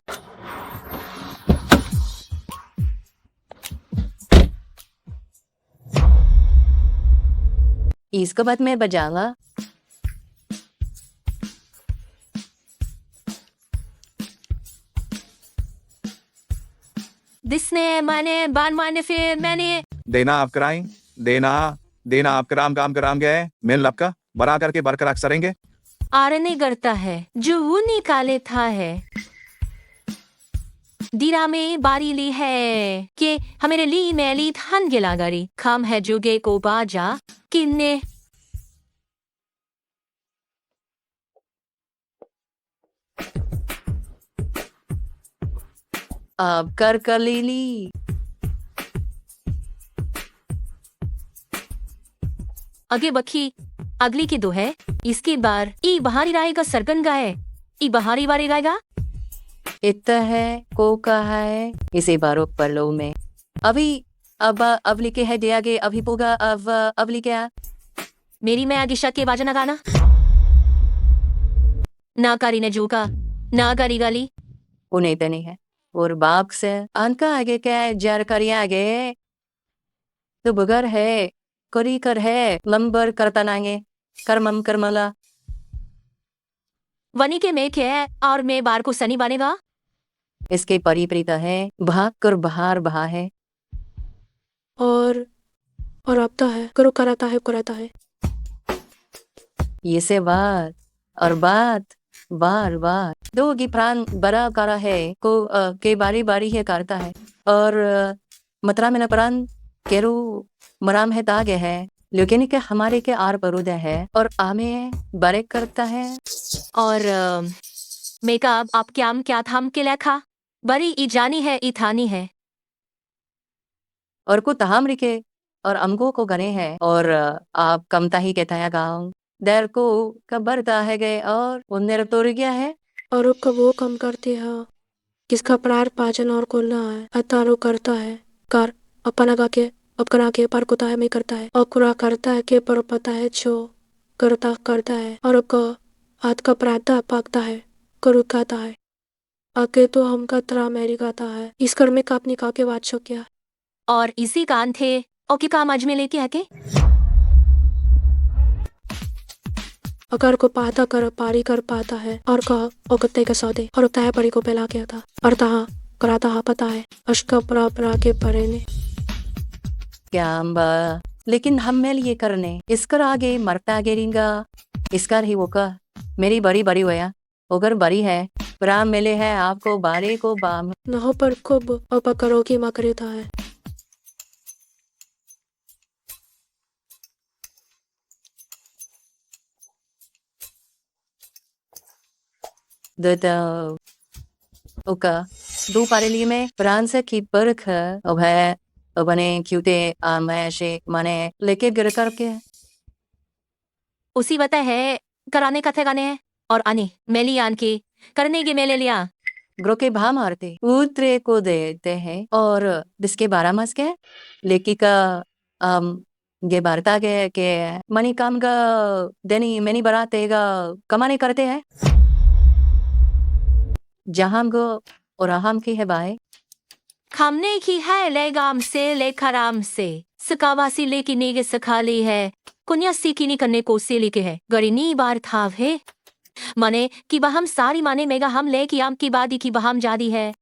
इसके बाद मैं बजाऊंगा। जिसने मैंने बान मारने फिर मैंने देना आप कराई, देना देना आप कराम काम कराम गए मिल लपका बरा करके बरकरार सरेंगे। आरने करता है जो वो निकाले था है दीरा में बारी ली है कि हमेरे ली मैली थान गिला गरी खाम है जुगे को बाजा किन्ने अब कर ली आगे बखी अगली की दो है इसकी बार ई बहारी रायगा सरगन गाए ई बहारी वारी गाएगा इतना है को कहा है इसे बारो पलो में अभी अब लिखे है दिया गे अभी पोगा अब लिखे आ मेरी मैं आगे शक के बाजना गाना ना कारी ने जूका ना कारी गाली उन्हें तो नहीं है और बाप से अनका आगे क्या जार करी आगे तो बगर है करी कर है लंबर करता नांगे करमम करमला वनी के मैं क्या है और मैं बार को सनी बनेगा इसके परिप्रीता है भाग कर बहार बहा है और अब तो है करो कराता है ये से बात और बात बार बार दो की प्राण बड़ा करा है को के बारी बारी है करता है और मतरा में न प्राण केरू मराम है तागे है लेकिन के हमारे के आर परुदे है और आमे बरे करता है और मेकअप आप क्या थाम के लेखा बड़ी ई जानी है ई थानी है और को तहाम रिके और अमगो को गने है और आप कमता ही कहता है गाँव देर को कबरता है गए और उन्हें तोड़ गया है और कब वो कम करते हैं किसका प्रार पाचन और कोलना है अतारो करता है कर अपन लगा के अपना के पर कुता है में करता है और कुरा करता है के पर पता है छो करता है और को हाथ का प्राता पाकता है करू खाता है आके तो हमका तरा मेरी गाता है इस कर में कापनी का के बात छो क्या और इसी कान थे और के काम आज में लेके आके अगर को पाता कर पारी कर पाता है और कहा ओ कत्ते का सौदे और तय परी को पहला गया था और तहा कराता हा पता है अशका परा के परे ने क्या अम्बा लेकिन हम मेल ये करने इसकर आगे मरता गिरेगा इसकर ही वो का मेरी बड़ी बड़ी होया अगर बड़ी है राम मिले है आपको बारे को बाम न हो पर कुब और करो की माँ करे था है ओका दो पारे लिए में प्राण से की परख अब है बने क्यूते मैं से माने लेके गिर करके उसी बता है कराने कथे गाने हैं और आने मेली आन के करने के मेले लिया ग्रो के भा मारते उतरे को देते हैं और जिसके 12 मास के लेकी का ये बारता के मनी काम का देनी मैनी बरातेगा कमाने करते हैं जहां गो और हम की है बाय खामने की है लेगाम से लेखराम से सकावासी लेकी नेगे सखाली है कुन्या सीखी करने को से लेके है गरीनी बार था है माने कि बहम सारी माने मेगा हम ले कि आम की बादी की बहम जादी है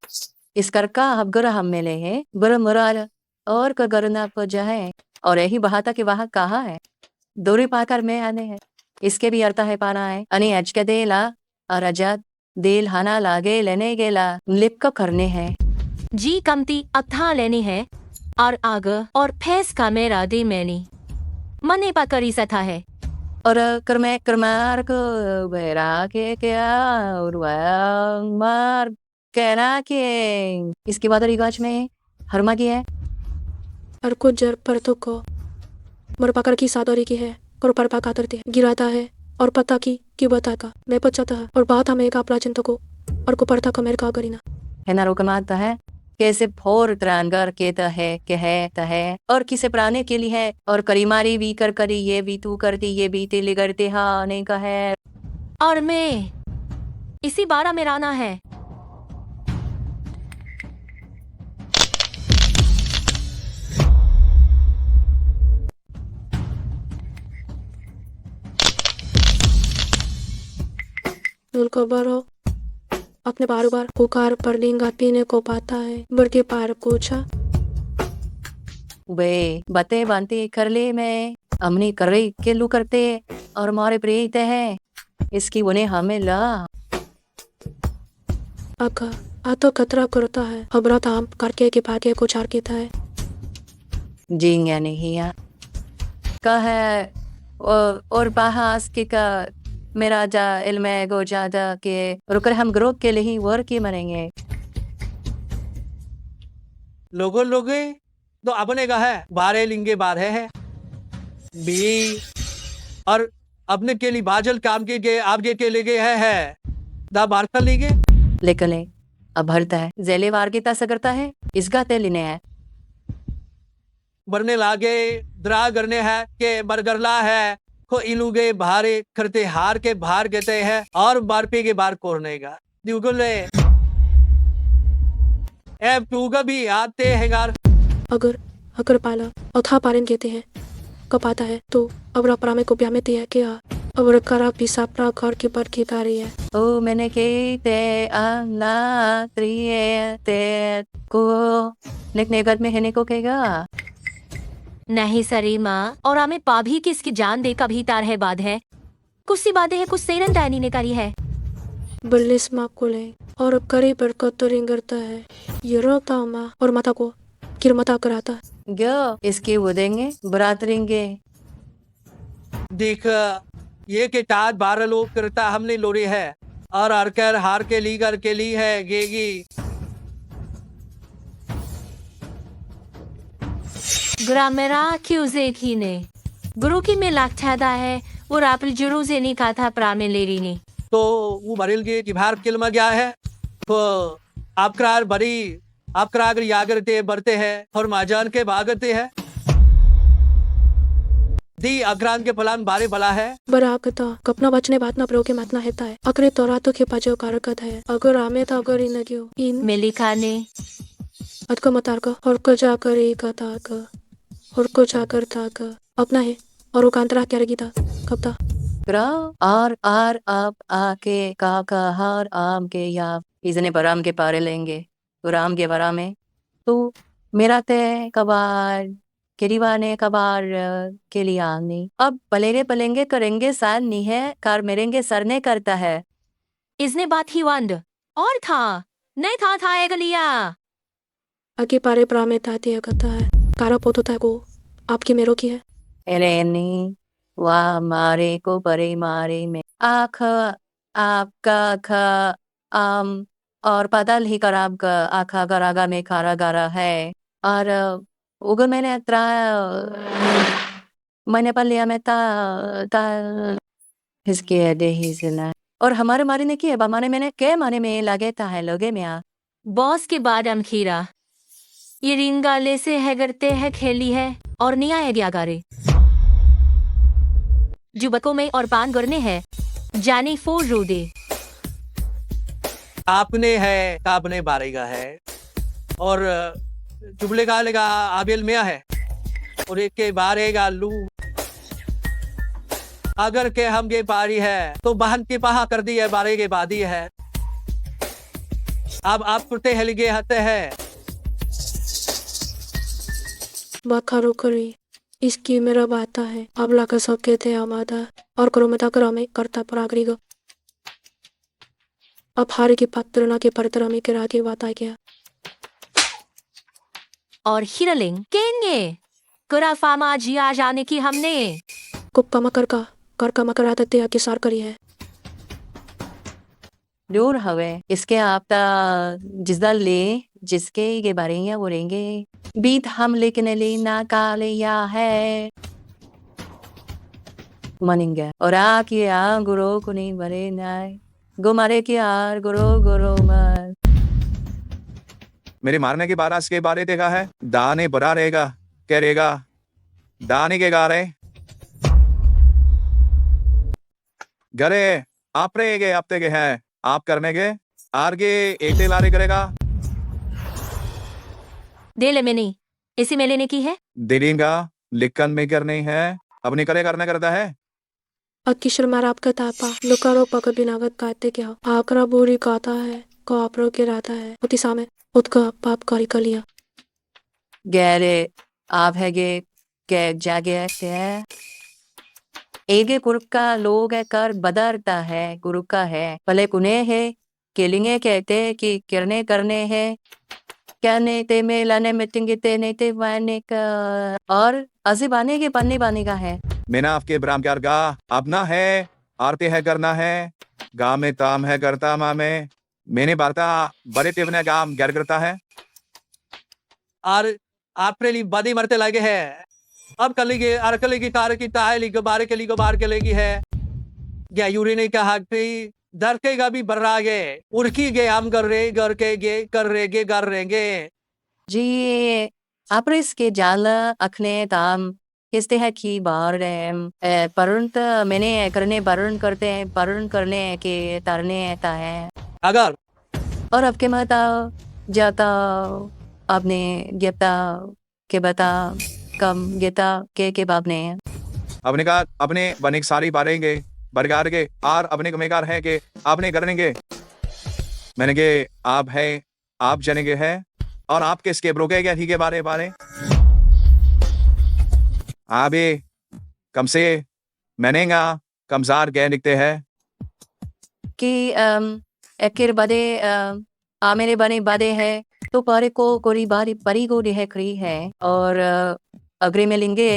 इस कर का अब गर हम मिले है बर मुराल और का गरना को जाए और यही बहाता के वहां कहा है दूरी पाकर में आने हैं इसके भी अर्थ है पाना है अने अज के देला और अजाद देल हाना लागे लेने गेला लिप का करने हैं जी कमती अथा लेनी है और आग और फैस का मेरा दे मैनी मने पाकरी सथा है और करमार को बेरा के क्या और मार कहना के इसके बाद रिगाज में हरमा की है और को जर पर तो को मर पाकर की सादौरी की है और पर पा कातरते गिराता है और पता की बता का नहीं पचाता है और बात हमें का अपना चिंता को और को पड़ता का मेरे का करीना है ना रोकमाता है कैसे फोर त्रानगर के है और किसे प्राणे के लिए है और करीमारी भी कर करी ये भी तू करती ये भी तेले करते हाँ नहीं का है और मैं इसी 12 में राना है को बरो अपने बार बार पुकार पर लिंगा पीने को पाता है बड़के पार पूछा वे बते बनती कर ले मैं अमनी कर रही के लू करते और मारे प्रीत है इसकी उन्हें हमें ला अका आ तो खतरा करता है खबरा ताम करके के भाग्य को चार की था जींगा नहीं या कह और बहास की का मेरा जा इल्म गो जादा के रुकर हम ग्रोक के लिए ही वर की मरेंगे लोगे तो अपने का है बारह लिंगे बारह है भी और अपने के लिए बाजल काम के आपके के लिए है दा बार कर लीगे लेकिन अब भरता है जेले वार की तासा करता है इसका ते लेने है बरने लागे द्रा करने है के बरगरला है को इलुगे भारे करते हार के भार कहते हैं और बारपी के बार कोरने का दिवगुले ऐप टूगा भी आते हैं गार अगर पाला औथा पारिन कहते हैं कपाता है तो अब परामे को ब्यामेती है क्या अब करा पिसापरा घर की पर की तारी है ओ मैंने के ते आला त्रिये ते को लिखने गद में हेने को कहेगा नहीं सरी माँ और हमें पाभी किसकी जान दे कभी तार है बाद है कुछ सी बातें है कुछ सेरन टाइनी ने करी है बल्लिस माँ को ले और करी पर तो रिंग करता है ये रोता माँ और माता को किरमता कराता गयो इसके वो देंगे बरात रेंगे देख ये के टाट 12 लोग करता हमने लोरी है और हरकर हार के ली कर के ली है गेगी ग्रामेरा क्यूजे की ने गुरु की में लाखा है वो रापल जुरू से नहीं कहा था प्रामे ले रही ने तो वो बरिल के कि भार किलमा गया है तो आपकरार बरी आपकरा अगर यागरते बरते हैं और माजान के भागते हैं दी अग्रान के पलान बारे बला है बराकता कपना बचने बात ना प्रोगे मातना हेता है अकरे तोरा तो के पाजो कारकत है अगर आमे तो अगर इन क्यों इन मिली खाने अतको मतार का और को जाकर एक था का और को जाकर था का अपना है और वो कांतरा क्या रगी था कब था और आप आके का हार आम के या इसने बराम के पारे लेंगे तो राम के बरा में तो मेरा ते कबार किरीवाने कबार के लिए आनी अब पलेरे पलेंगे करेंगे साल नहीं है कार मेरेंगे सरने करता है इसने बात ही वंड और था नहीं था एक लिया आगे पारे प्रामे ताती है कथा है कारा पोतो था को आपकी मेरो की है एलेनी वाह मारे को परे मारे में आख आपका खा आम और पता ही कराब का आखा गरागा में खारा गारा है और उग मैंने अत्रा मैंने पल लिया मैं ता इसके दे ही सिला और हमारे मारे ने किए बमाने मैंने के माने में लगे था है लोगे में आ बॉस के बाद हम खीरा ये रिंगाले से है करते है खेली है और नहीं आए गया गारे जुबकों में और पान गरने हैं जानी फोर रो दे आपने है आपने बारेगा है और चुबले का लेगा आबिल मिया है और एक के बारेगा लू अगर के हम ये पारी है तो बहन की पहा कर दी है बारे के बादी है अब आप कुर्ते हलगे हते है बाखारो करी इसकी मेरा बाता है अब लाकर सब कहते हैं आमादा और करो मता करो में करता परागरी गो अब हारे के पात्र ना के परतरा में करा के बात आ गया और हिरलिंग केंगे कुरा फामा जिया जाने की हमने कुप्पा मकर का कर का मकर आदते आके सार करी है दूर हवे इसके आपता जिसदा ले जिसके के बारे में बोलेंगे बीत हम लेकिन लेना काले या है मनेंगे और आके आ गुरु को नहीं बरे नाय गुमारे की यार गुरु मर मेरे मारने के बारास के बारे देखा है दाने बड़ा रहेगा क्या रहेगा दाने के गा रहे घरे आप रहेगे हफ्ते के हैं आप करने के आगे एक लारे करेगा दे ले मैंने इसी मेले ने की है दिलीन का लिखन में करनी है अपनी करे करना करता है Akishar marap ka tapa. Lukaro pagabinagat kate kya. Akra buri kata hai. Ko apro ke rata hai. Uti same. Utka pap kari kaliya. Gere abhege ke jage ke एगे गुरु का लोग है कर बदरता है गुरु का है भले कुने है केलिंगे कहते कि किरने करने हैं क्या नहीं ते में लाने मीटिंग ते नहीं ते वाने का और अजीबाने के पन्ने बाने का है मैंने आपके ब्राह्म क्या गा अपना है आरती है करना है गा में ताम है करता माँ में मैंने बारता बड़े टिवने गाम गैर करता है और आपने लिए बदी मरते लगे है अब कलेगी और कलेगी कार की ताय ली बार के लिए बार के लेगी है क्या यूरी ने कहा कि दर के गा भी बर्रा गे उड़की गे हम कर रहे घर के गे कर रहे गे कर रहेंगे जी आप इसके जाल अखने ताम किसते है कि बाहर परुण मैंने करने परुण करते हैं परुण करने के तरने आता है अगर और आपके माता जाता आपने गिफ्ता के बता कम गिता के बाप ने अपने का अपने बनिक सारी पारेंगे बरगार के और अपने कमेकार है कि आपने करेंगे मैंने के आप है आप जनेंगे है और आप किसके ब्रोके क्या ठीक है बारे आप कम से मैंनेगा कमजार गए दिखते हैं कि एकिर बदे मेरे बने बदे है तो पारे को कोरी बारी परी को है खरी है और अग्रे में लेंगे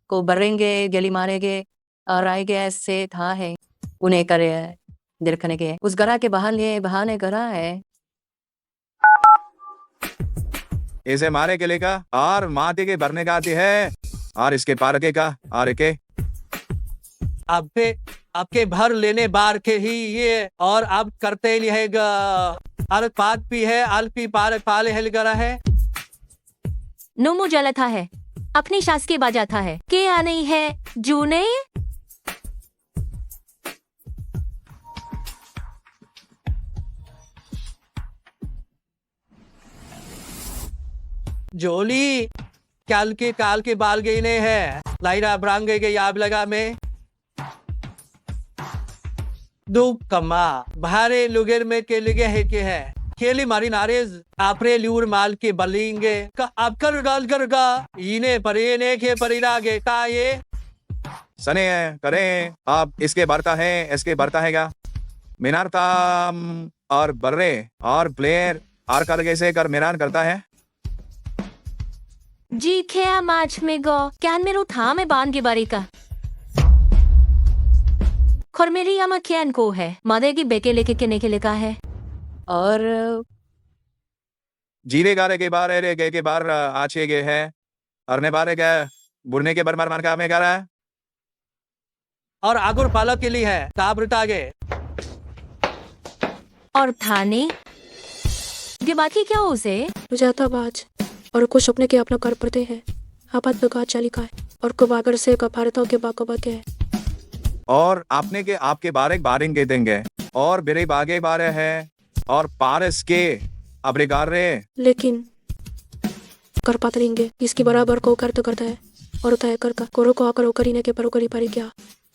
को बरेंगे गली मारेंगे और आएंगे ऐसे था है उन्हें करे दिरखने के उस गरा के बहाने गरा है इसे मारे के लेका और माते के भरने का आती है और इसके पार के का और के आपके भर लेने बार के ही ये और अब करते ही रहेगा और पात भी है अल्पी पार पाले हेल गरा है नोमो जलता है अपनी शास के बाजाता है के आ नहीं है जूने जोली काल के बाल गई ने है लाइरा ब्रांगे के याब लगा में दो कमा भारे लुगेर में के लिगे है के है खेली मारी नारेज आपरे ल्यूर माल के बलिंगे का आपकर गाल कर का इने परेने के परिरागे का ये सने करें आप इसके भरता है इसके भरता है क्या मीनारता और बर्रे और प्लेयर और कर कैसे कर मीनार करता है जी क्या माच में गो क्या मेरो था में बान के बारी का खर मेरी यामा कैन को है मादे की बेके लेके किने के लिखा है और जीरे गारे के बार रे के बार आछे गे है अरने बारे क्या बुरने के बर मार का में गा रहा है और आगुर पालक के लिए है काबरता गे और थाने ये बाकी क्या उसे जाता बाज और कुछ अपने के अपना कर पड़ते हैं आपात बगा चाली का है और को बागर से का भारतों के बाको के है और आपने के आपके बारे बारेंगे देंगे और मेरे बागे बारे है और पारस के अपने कार रहे लेकिन कर पाते रहेंगे इसकी बराबर को कर तो करता है और होता है कर का कोरो को आकर करीने के पर करी पारी क्या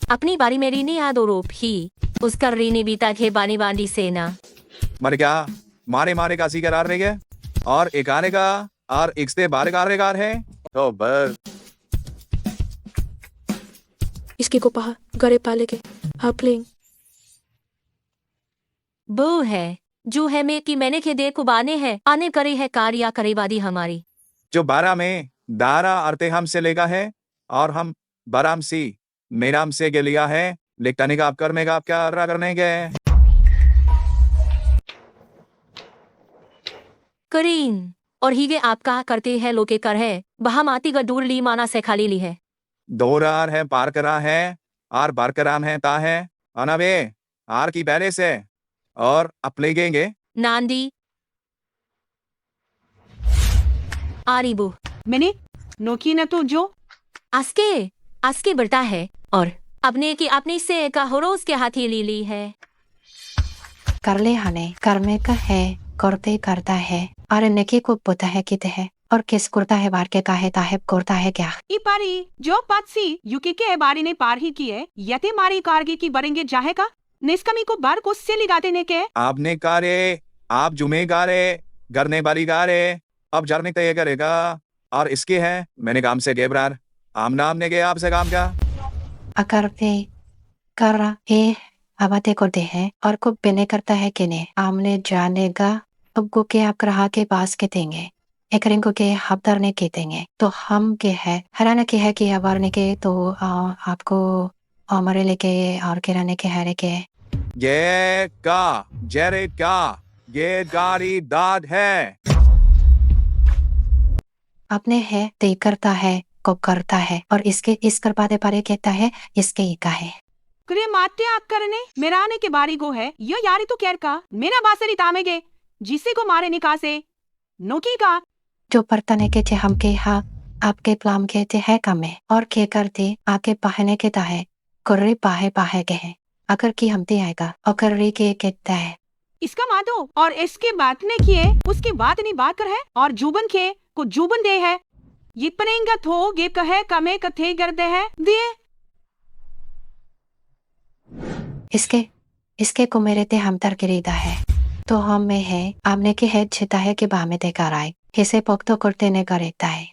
अपनी बारी मेरी नहीं याद रूप ही उसका रीनी बीता थे बानी बांडी सेना मर क्या मारे का सी करार रहे और एक आने का और एक से बारे कार है तो बर इसकी को पहा गरे पाले के आप लेंगे वो है जो है में कि मैंने के दे कुबाने है आने करे है कार्य करेवादी हमारी जो 12 में दारा अर्थे हम से लेगा है और हम बराम सी मेराम से के लिया है लिखटाने का आप करने का आप क्या अर्रा करने गए करीन और हीगे आपका करते हैं लोके कर है बहा माती का दूर ली माना से खाली ली है दो रार है पार करा है और बारकराम है ता है अनाबे आर की पहले से और आप लेंगे नांदी आरिबू मैंने नोकी न तो जो आस्के बढ़ता है और अपने से का हरोज के हाथी ली है कर ले हने कर में का है करते करता है और नेके को पता है किते है और किस कुर्ता है बार के काहे ताहेब कुर्ता है क्या ई पारी जो पाची युकी के बारी ने पार ही किए यते मारी कारगी की बरेंगे जाहे का निष्कमी को बार को से लिगाते ने के आपने कारे आप जुमे गारे गरने बारी गारे अब जरने तय करेगा और इसके है मैंने काम से गेबरार आम नाम ने गए आपसे काम क्या अगर पे कर ए आवाते को दे है और को बिने करता है कि ने आमने जानेगा अब को के आप रहा के पास के देंगे एक रिंग को के हफ्तर ने के देंगे तो हम के है हराने के है कि अवारने के तो आपको हमारे लेके और के रहने के हरे के ये का जेरे का ये गाड़ी दाद है अपने है ते करता है को करता है और इसके इस कर पाते पारे कहता है इसके ही का है करे माते आक करने मेरा आने के बारी को है यो यारी तो कैर का मेरा बासरी तामेगे जिसे को मारे निकासे नोकी का जो परतने के थे हम के हाँ आपके प्लाम के थे है कमे और के करते आके पहने के ताहे कुर्रे पाहे पाहे के है अगर की हमते आएगा और कर्रे के कहता है इसका मातो और इसके बात ने किए उसकी बात नहीं बात कर है और जुबन के को जुबन दे है ये पनेंगा थो गे कहे कमे कथे करते है दिए इसके को मेरे ते हम तर गिरीदा है तो हम में है आमने के है छिता है कि बामे ते कराए किसे पोक तो करते ने करेता है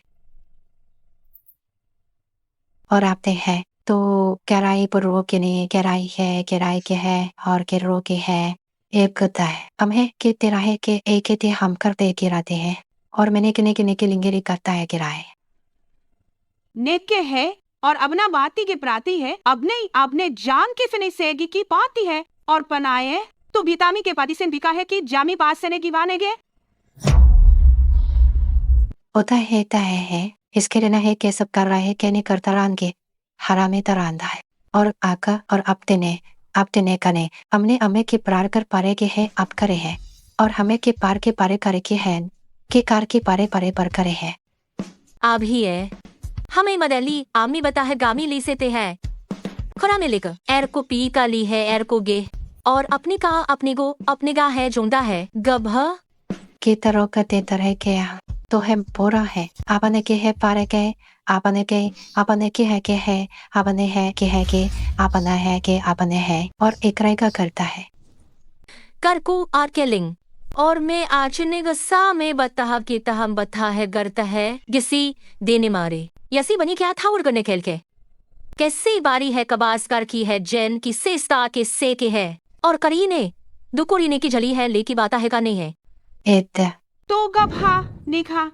और आपते है तो कैराई पर रो के नहीं कैराई है कैराई के है और के रो के है एक कहता है हम है कि तेरा है कि एक ते हम करते गिराते हैं और मैंने के लिंगेरी करता है गिराए नेक के है और अपना बाती के प्राती है अब नहीं आपने जान के फिने सेगी की पाती है और पनाए तो बीतामी के पाती से बिका है कि जामी पास से ने गिवाने गे होता है इसके रहना है के सब कर रहा है के नहीं करता रान के हरामे तरांदा है और आका और आपते ने कने हमने हमें के प्रार कर पारे के है आप करे है और हमें के पार के पारे करे के है के कार के पारे पारे पर करे है आप ही है हमें मदली आमी बता है गामी ली से ते है खुरा में लेकर एर को पी का ली है एर को गे और अपनी का अपने को अपने गा है जोंदा है गभ के तरह का ते तरह के तो है बोरा है आपने के है पारे के आपने के है आपने है के आपना है के आपने है और एकराई का करता है कर को आर के लिंग और मैं आचने गस्सा में बता के हम बता है करता है किसी देने मारे यसी बनी क्या था और करने खेल के कैसी बारी है कबास कर की है जैन की सेस्ता के से के है और करीने दुकोरीने की जली है लेकी बाता है का नहीं है तो गब हा निखा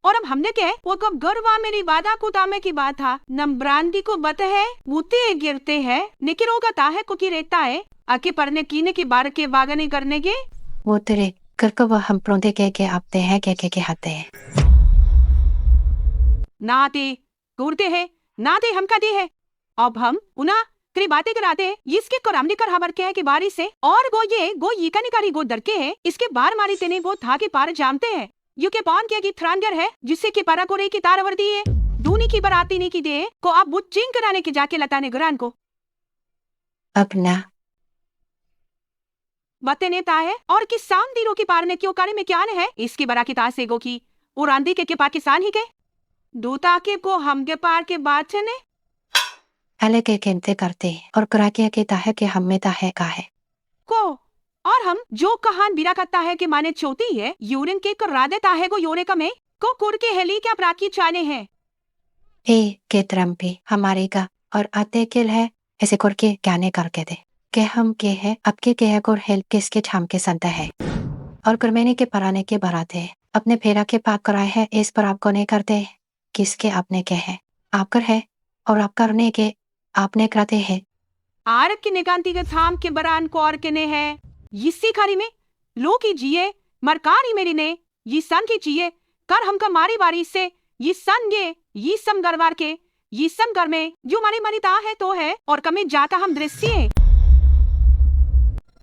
और अब हमने क्या वो कब गरवा मेरी वादा को तामे की बात था नम्ब्रांडी को बत है वूते गिरते है निकिरो का ताहे को की रहता है आके पढ़ने कीने की बार के वागने करने के वो तेरे करके वो हम प्रोंदे के आपते हैं के हाथे हैं नाते गुरते है नाते हम का दे है अब हम उना करी बातें कराते इसके को रामनी कर हबर के बारी से और गो ये का निकारी गो डर के है इसके बार मारी तेने वो था के पार जानते हैं यू के पान के थ्रानगर है जिससे के पारा को रे की तार वर्दी है दूनी की बराती नहीं की दे को आप बुच्चिंग कराने के जाके लताने गुरान को अपना बातें नेता है और किसान दीरों की पार ने क्यों करे में क्या है इसके बरा की तार से गो की और आंधी के पाकिस्तान ही के दूता के को हम के पार के बात से ने हले के केंते करते और कराके के ताहे के हम में ताहे का है को और हम जो कहान बिरा करता है कि माने चोती है यूरिन के कर रादेता है को योरे का में को कुर के हेली क्या प्राकी चाने हैं ए के त्रम्पी हमारे का और आते किल है ऐसे करके क्या ने करके दे के हम के है आपके के है और हेल्प किसके छाम के संता है और करमेने के पराने के बराते अपने फेरा के पाक कराए है इस पर आपको नहीं करते किसके आपने के है आप कर है और आप करने के आपने कराते हैं आर की निकांती के थाम के बरान को और के ने है इसी खारी में लो की जिए मरकारी मेरी ने ये सन की जिए कर हमका मारी बारी से ये सन गे ये सम गरवार के ये सम घर में जो मारी मारी ता है तो है और कमे जाता हम दृश्य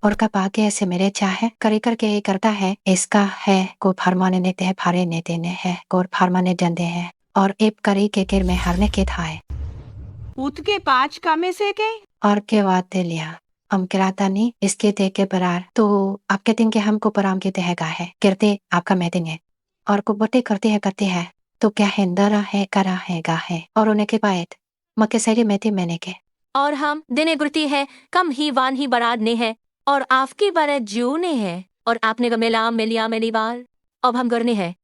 और का पाके ऐसे मेरे चाहे करे करके ये करता है इसका है को फरमाने नेते है फारे नेते ने है और फरमाने जंदे हैं और एप करी के केर में हारने के था है उत के 5 कामे से के और के वाते लिया हम किराता नहीं इसके ते के बरार तो आपके दिन के हमको पराम के तहगा है करते आपका मैं देंगे और कुबटे करते हैं तो क्या है दरा है करा है गा है और उन्हें के बाद मके सैरी मेते मैंने के और हम दिने गुरती है कम ही वान ही बराद ने है और आपकी बारे जू ने है और आपने का मिला मिलिया मिली बार अब हम करने है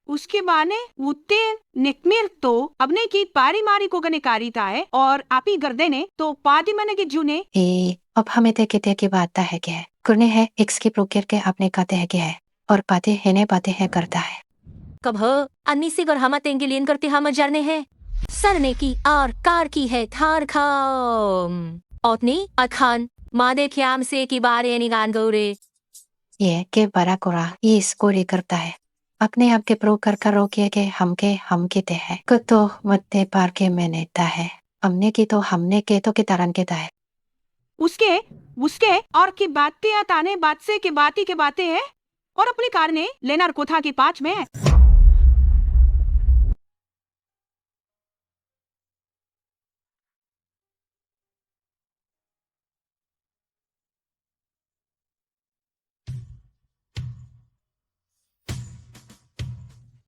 उसके बाने उत्ते निकमिर तो अपने की पारी मारी को गने कारीता है और आपी गर्दे ने तो पादी मने के जूने अब हमें ते की बात है क्या है करने है एक्स की प्रोकेर के अपने कहते हैं क्या है और पाते है ने पाते हैं करता है कब हो अन्नी सी गर हम तेंगे लेन करते हम जरने है सरने की और कार की है थार खाम औतनी अखान मादे ख्याम से की बारे निगान गौरे ये के बड़ा कोरा ये इसको रे करता है अपने आप के प्रो कर रोकिए के हम के ते है तो मत्ते पार के मैंने ता है हमने की तो हमने के तो के तरन के ता है उसके उसके और की बातें ताने बात से के बातें है और अपनी कार ने लेनार कोथा की 5 में है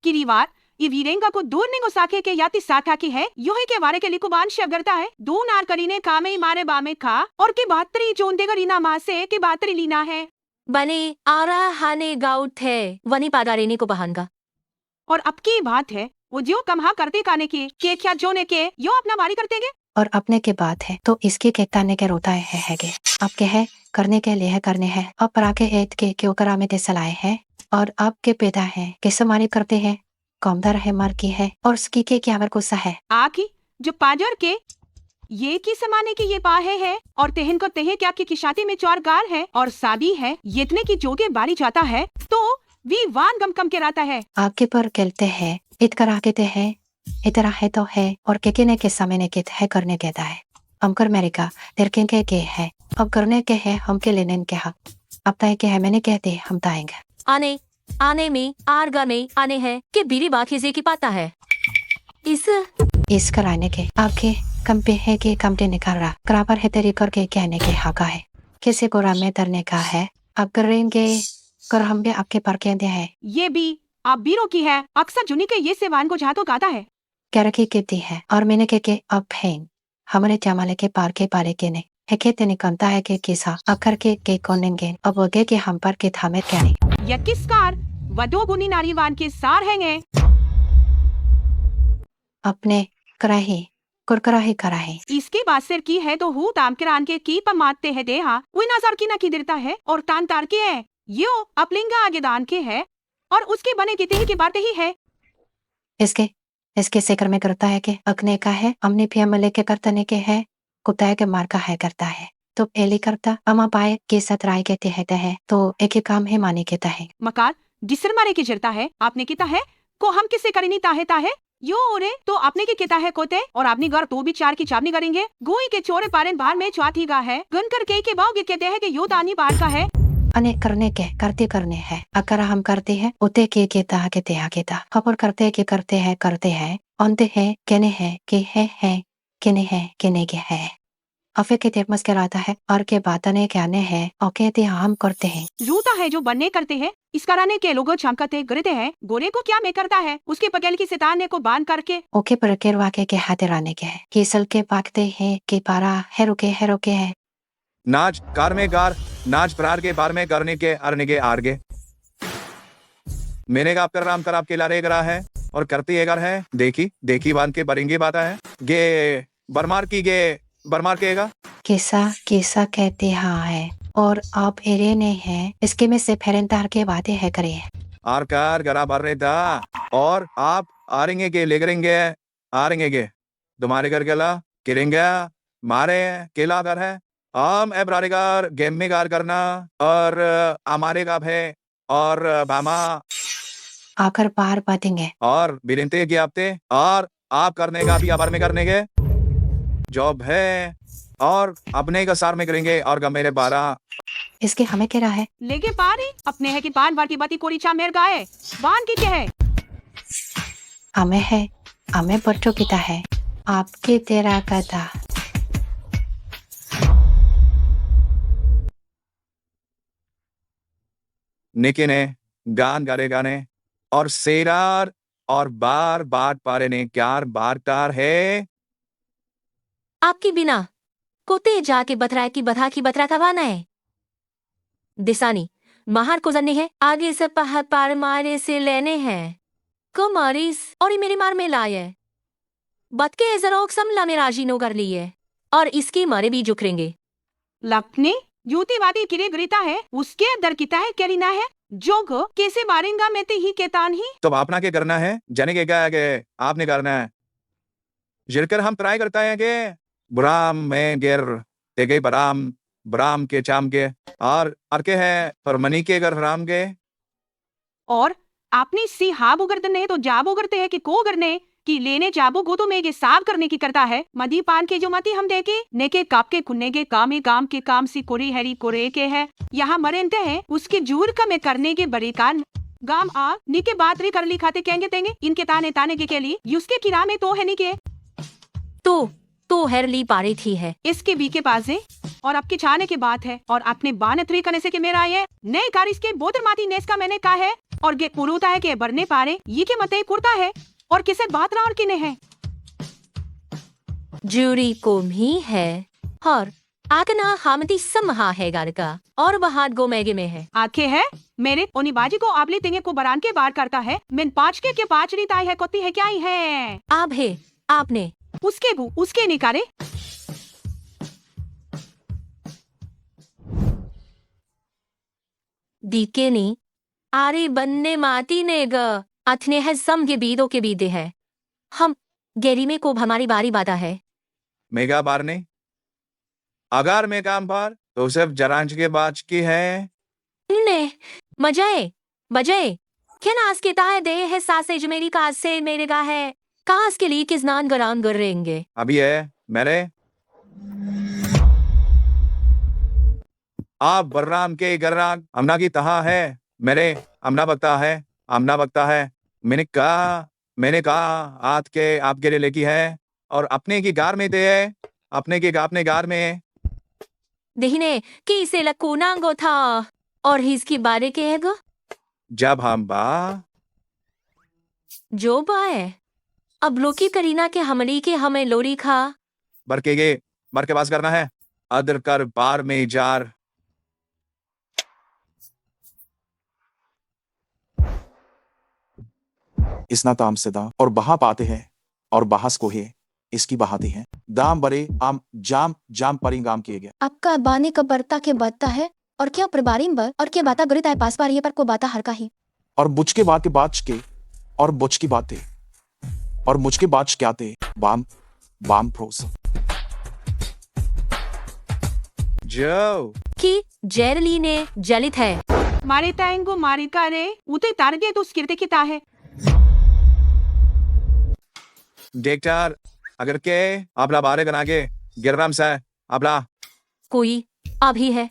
किरीवार ये वीरेंगा को दूर निगो साखे के याति साखा की है योही के वारे के लिकुबान शगरता है दो नार करीने कामे ही मारे बामे खा और की बातरी जोंदेगा रीना मासे की बातरी लीना है बने आरा हाने गाउट है वनी पादारेने को बहानगा और अब की बात है वो जो कमहा करते काने की के क्या जोने के यो अपना बारी करतेगे और अपने के बात है तो इसके केताने के रोता है गे अब के है करने के लिए करने है अब पराके एत के क्यों करा में ते सलाए है और अब के पैदा है किस मारी करते हैं कौमदार है मार की है और उसकी के क्या गुस्सा है आकी जो पाजर के ये की समाने की ये पाहे है और तेहन को तेहे क्या की किशाती में 4 गार है और सादी है ये इतने की जोगे बारी जाता है तो वी वान गम कम के रहता है आपके पर कहते हैं इत करा के ते है इतरा है तो है और के ने के समय ने के है करने कहता है हमकर अमेरिका तेरके के है अब करने के है हम के लेने के हक अब तय के है मैंने कहते हम ताएंगे आने में आरगा में आने हैं कि बीरी बाकी से की पाता है इस कराने के आपके कम पे है कि कम ते निकाल रहा कराबर है तेरी करके कहने के हका है किसी को रामे तरने का है अब करेंगे कर हम भी आपके पर कहते हैं ये भी आप बीरो की है अक्सर जुनी के ये सेवान को जहाँ तो गाता है क्या रखी कहती है और मैंने के अब है हमारे चामाले के पार के पारे के ने है कहते निकलता है कि किसा अखर के कौनेंगे अब वगे के हम पर के थामे क्या नहीं यकिसकार वदो गुनी नारीवान के सार हैंगे अपने कराही कुरकराही कराही इसके बाद सिर की है तो हु ताम किरान के की पमाते है देहा वही नजर की ना की देता है और तान तार के है यो अपलिंगा आगे दान के है और उसके बने किते ही की बात ही है इसके सेकर में करता है कि अकने का है हमने भी हम लेके करतने के है कुत्ता के मार का है करता है तो एली करता अमा पाए के सतराय के तेहते है तो एक ही काम है माने के है मकाल जिसर मारे की जरता है आपने किता है को हम किसे करेनी ताहेता है यो ओरे तो आपने की किता है कोते और आपनी घर तो भी 4 की चापनी करेंगे गोई के चोरे पारे बाहर में चौथी गा है गन करके के बाव कहते हैं कि यो दानी बाहर का है अने करने के करने हैं अगर हम करते हैं उते के ता के ते आगे ता खबर करते हैं अंते है केने है के है केने है केने के है अफे के तेमस के रहता है और के बातने के आने हैं और कहते हम करते हैं रूता है जो बनने करते हैं इस कराने के लोगों चमकते गिरते हैं गोरे को क्या में करता है उसके पकेल की सिताने को बांध करके ओके पर के वाके के हाथे राने के है केसल के पाकते हैं के पारा है रुके है नाच कार में गार नाच प्रार के बार में करने के अरने के आरगे मैंने का आपका राम कर आपके लारे गरा है और करती एगर है देखी बांध के बरेंगे बाता है गे बरमार केगा कैसा कहते हाँ है और आप एरे ने है इसके में से फेरनतार के बातें है करे आर कार गरा भर रहे था और आप आरेंगे के ले करेंगे आरेंगे के तुम्हारे घर केला किरेंगे मारे केला घर है हम एब्रारेगार गेम में गार करना और हमारे गाप है और बामा आकर बार बातेंगे और बिरंते की आपते और आप करने का भी आबार में करने के जॉब है और अपने का सार में करेंगे और गमेरे 12 इसके हमें क्या है लेके पारी अपने है कि पान वाटी बाती कोरी चा मेर गाए बान की क्या है हमें बच्चों की है आपके तेरा का था निकी ने गान गाने और सेरार और बार बार पारे ने क्यार बारतार है आपकी बिना कोते जाके बतराए की बथा की बतरा तवाना है दिसानी महार को जन्ने है आगे से पहाड़ पार मारे से लेने हैं को मारिस और ये मेरी मार में लाए बत के जरोक समला में राजी नो कर ली है और इसकी मारे भी झुकरेंगे लपने युवतीवादी किरे गिरता है उसके अंदर किता है कैरिना है जोग कैसे मारेंगा मैं ते ही केतान ही तो आपना के करना है जाने के क्या है कि आपने करना है जिरकर हम ट्राई करता है कि बुराम में गिर ते गई बराम बराम के चाम के और के है पर मनी के अगर राम के और आपने सी हाब उगरते तो जाब उगरते है कि को करने कि लेने जाबो को तो मेगे साफ करने की करता है मदी पान के जो मती हम देखे नेके काप के खुन्ने के काम के काम सी कोरी हैरी कोरे के है यहाँ मरेंते हैं उसके जूर का में करने के बड़े कान गाम आ निके बात रे कर ली खाते कहेंगे तेंगे इनके ताने के लिए युसके किरा में तो है निके तो हैरली पारे थी है इसके बी के पास है और आपके छाने के बात है और अपने बाने थ्री करने से के मेरा ये नए कार इसके बोतर माती नेस का मैंने कहा है और गे पुरुता है के बरने पारे ये के मते कुर्ता है और किसे बात रहा और किने है जूरी को भी है और आकना हामती समहा है गार का और बहाद गो मैगे में है आखे है मेरे ओनिबाजी को आबले तेंगे को बरान के बाहर करता है मिन पाँच के पाँच रीताई है कोती है क्या ही है आप है आपने उसके गु उसके निकारे दीके ने आरे बनने माती ने ग अथने है सम के बीदों के बीदे है हम गेरी में को हमारी बारी बाधा है मेगा बार ने अगर मैं काम पर तो सिर्फ जरांज के बाज की है ने मजाए बजाए क्या नास के ताहे दे है सासे जो मेरी काज से मेरे गा है कास के लिए किस नान गरान कर रहेंगे अभी है मेरे आप बर्राम के गर्राग अमना की तहा है मेरे अमना बकता है मैंने कहा आत के आपके लिए लेकी है और अपने की गार में दे है अपने गार में दहीने कि इसे लकूनांगो था और इसकी बारे के है गो जब हम बा जो बाए अब लोकी करीना के हमली के हमें लोरी खा बर के पास करना है अदर कर बार में जार इसना ताम से दा और बहा पाते हैं और बहस को है इसकी बहाते हैं दाम बरे आम जाम जाम परिंगाम किए गए आपका बाने का बरता के बत्ता है और क्या प्रबारीम बर और क्या बाता गरित है पास पार ये पर को बाता हर का ही और बुच के बात के बाच के और बुच की बातें और मुझ के बाच क्या थे बाम बाम प्रोस जो कि जेरली ने जलित है मारे ताएंगो मारे का रे उते तारगे तो स्किरते की ता है डेक्टर अगर के आपला बारे गनागे गिरराम से आपला कोई अभी है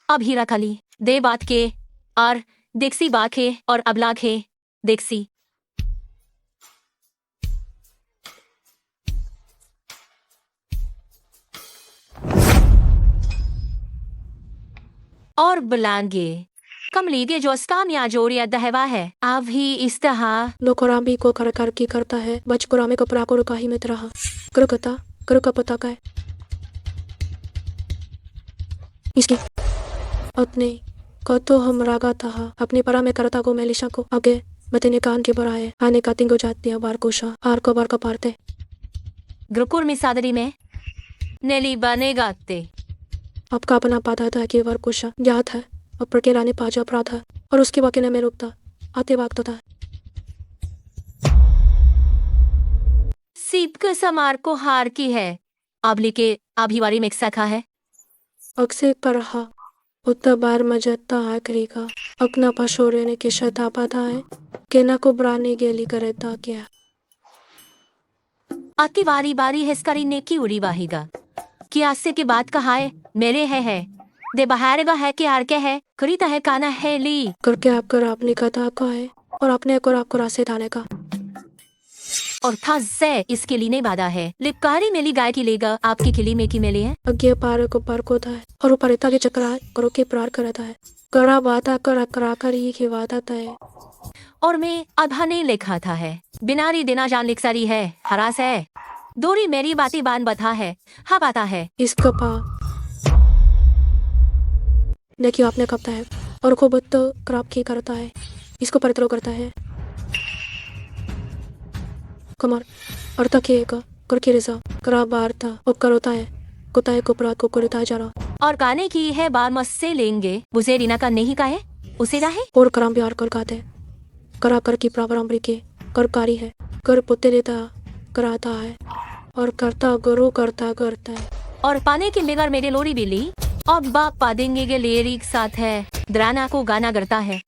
अभी रखली दे बात के और देखसी बाखे और अबला खे देखसी और बुलांगे कमलीगे जो स्काम या जोरिया दहवा है आप ही इस तरह नौकरामी को कर की करता है बचकुरामे को प्राकुर का ही मित रहा करो का पता का है इसकी अपने कतो हम रागा था अपनी परा में करता को मेलिशा को आगे बतने कान के बराए आने का तिंगो जाती है बार कोशा आर को बार का पारते ग्रुकुर में सादरी में नेली बनेगा ते आपका अपना पाता था कि बार कोशा याद है और प्रके रानी पाजा अपराध है और उसके वाक्य ने में रुकता आते वक्त था सीप के समार को हार की है आबली के आभिवारी में सखा है अक्से पर रहा उतना बार मजता आखरी का अपना पशोरे ने के शता पाता है के ना को ब्राने गेली करता क्या आपकी बारी बारी हिस्करी ने की उड़ी वाहीगा कि आसे के बात कहा है मेरे है दे बहारेगा है कि आर के है करीता है काना है ली करके आप कर आपने कथा का है और अपने को आपको रास्ते डाले का और था से इसके लिए नहीं बाधा है लिपकारी मेली गाय की लेगा आपकी किली में की मेली है अगे पार को पार को था है और ऊपर इतना के चक्रा करो के प्रार करता है करा बाता करा करा कर ये खिवाता है और मैं आधा नहीं लिखा था है। बिनारी दिना जान लिख सारी है, हरास है। दोरी मेरी बाती बान बता है, हाँ बाता है। इसका पा देखियो आपने कपता है और खूब तो क्रॉप की करता है, इसको परित्रो करता है कमर और तकिएगा करके रिजा करा बारता उपकर होता है कुत्ता है कुपरा को कुरिता जा रहा और गाने की है बार मस से लेंगे, उसे रीना का नहीं का है, उसे रहे और कराम प्यार कर गाते करा कर की प्रावरंबरी के करकारी है कर पुते देता कराता है और करता गुरु करता करता है और पाने के बेगर मेरे लोरी बिल्ली और बाप पा देंगे के लेरिक साथ है द्राना को गाना करता है।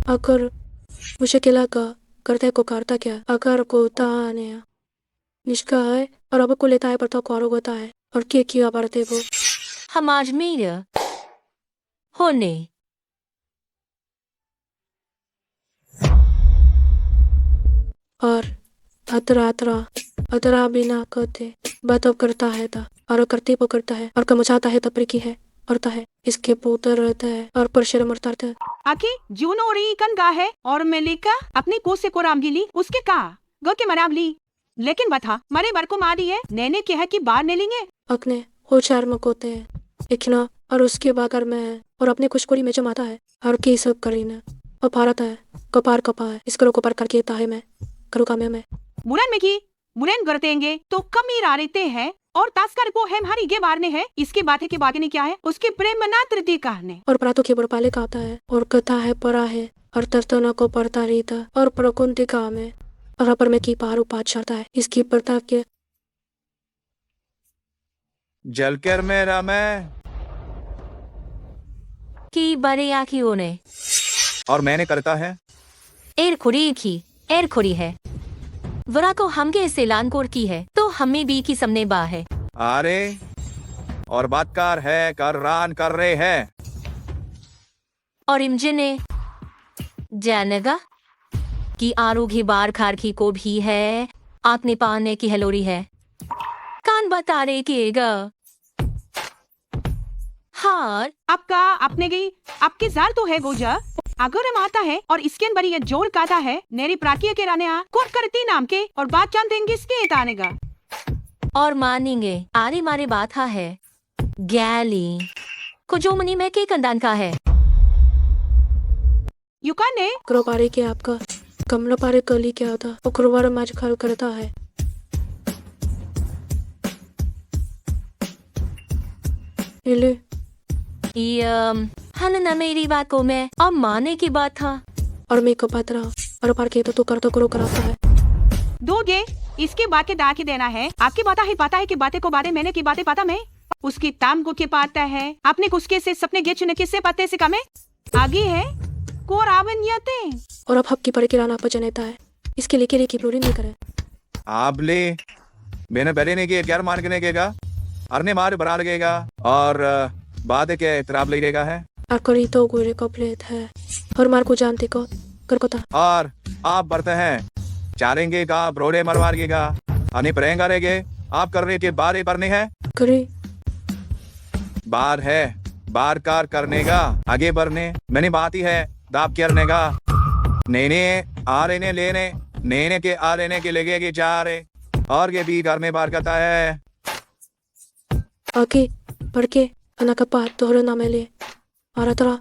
अगर मुझे किला का करते को करता क्या अगर को ताने निष्का है और अब को लेता है पर तो कौरो होता है और के किया बढ़ते वो हम आज मेरे होने और अतरा बिना कहते बात अब करता है था और करते वो करता है और कमचाता है तपरी की है और है इसके पुत्र रहता है और परशर मरता है आखी जून और कन गा है और मेलिका अपनी को से को राम गिली उसके का गो के मराम ली लेकिन बता मरे बर को मारी है नैने क्या है कि बाहर ने लेंगे अकने हो चार मकोते है इखना और उसके बागर में है और अपने खुशकोरी में जमाता है और की सब करीना और भारत है कपार कपा है इसको कपार करके ताहे में करो कामे में मुरन में की मुरन करतेंगे तो कमी रारेते हैं और तास्कर को है हमारी के बार ने है इसकी बातें के बागे ने क्या है उसके प्रेम मना तृतीय कहने और प्रातों के बड़पाले का आता है और कथा है परा है और तर्तना को पड़ता रहता और प्रकुंती का में और पर में की पार उपात चढ़ता है इसकी प्रताप के जलकर मेरा मैं की बड़े आखियों ने और मैंने करता है एर खुरी है वरा को हमके इसे लानकोर की है तो हमें भी की समने बा है अरे और बातकार है कर रान कर रहे हैं और इमजे ने जानेगा कि आरोग्य बार खारखी को भी है आपने पाने की हेलोरी है कान बता रहे किएगा हार आपका आपने गई आपकी जार तो है गोजा अगर हम आता है और इसके बरी ये जोर काता है नेरी प्राकिया के राने आ कोट करती नाम के और बात चांद देंगे इसके तानेगा और मानेंगे आरे मारे बात हा है गैली को जो मनी में के कंदान का है युका ने करो पारे के आपका कमला पारे कली क्या था और कुरवार माज खल करता है इले हन न मेरी बात को मैं अब माने की बात था और मैं को पतरा और पार के तो कर तो करो कराता है दोगे इसके बाके दा के देना है आपकी बात ही पता है कि बातें को बारे मैंने की बातें पता मैं उसकी ताम को के पाता है अपने कुसके से सपने गे चुने किससे पते से कमे आगे है को रावण याते और अब हब की पड़े किराना पर जनेता है इसके लिए की प्लोरी नहीं करे आप ले मैंने पहले नहीं किया क्या मान के केगा अरने मार बना लगेगा और बाद के इतराब लगेगा है आकरी तो गोरे को प्लेट है और मार को जानते को कर को था और आप बढ़ते हैं चारेंगे का ब्रोड़े मरवारिएगा अने परेंगा रहेंगे आप कर रहे के बारे करने हैं करे बार है बार कार करने का आगे बढ़ने मैंने बात ही है दाब करने का नेने आ रहे ने लेने नेने के आ रहने के लगे के जा रहे और के भी घर में बार करता है आके पढ़ के अना का पात तोहरे नामे ले और अतरा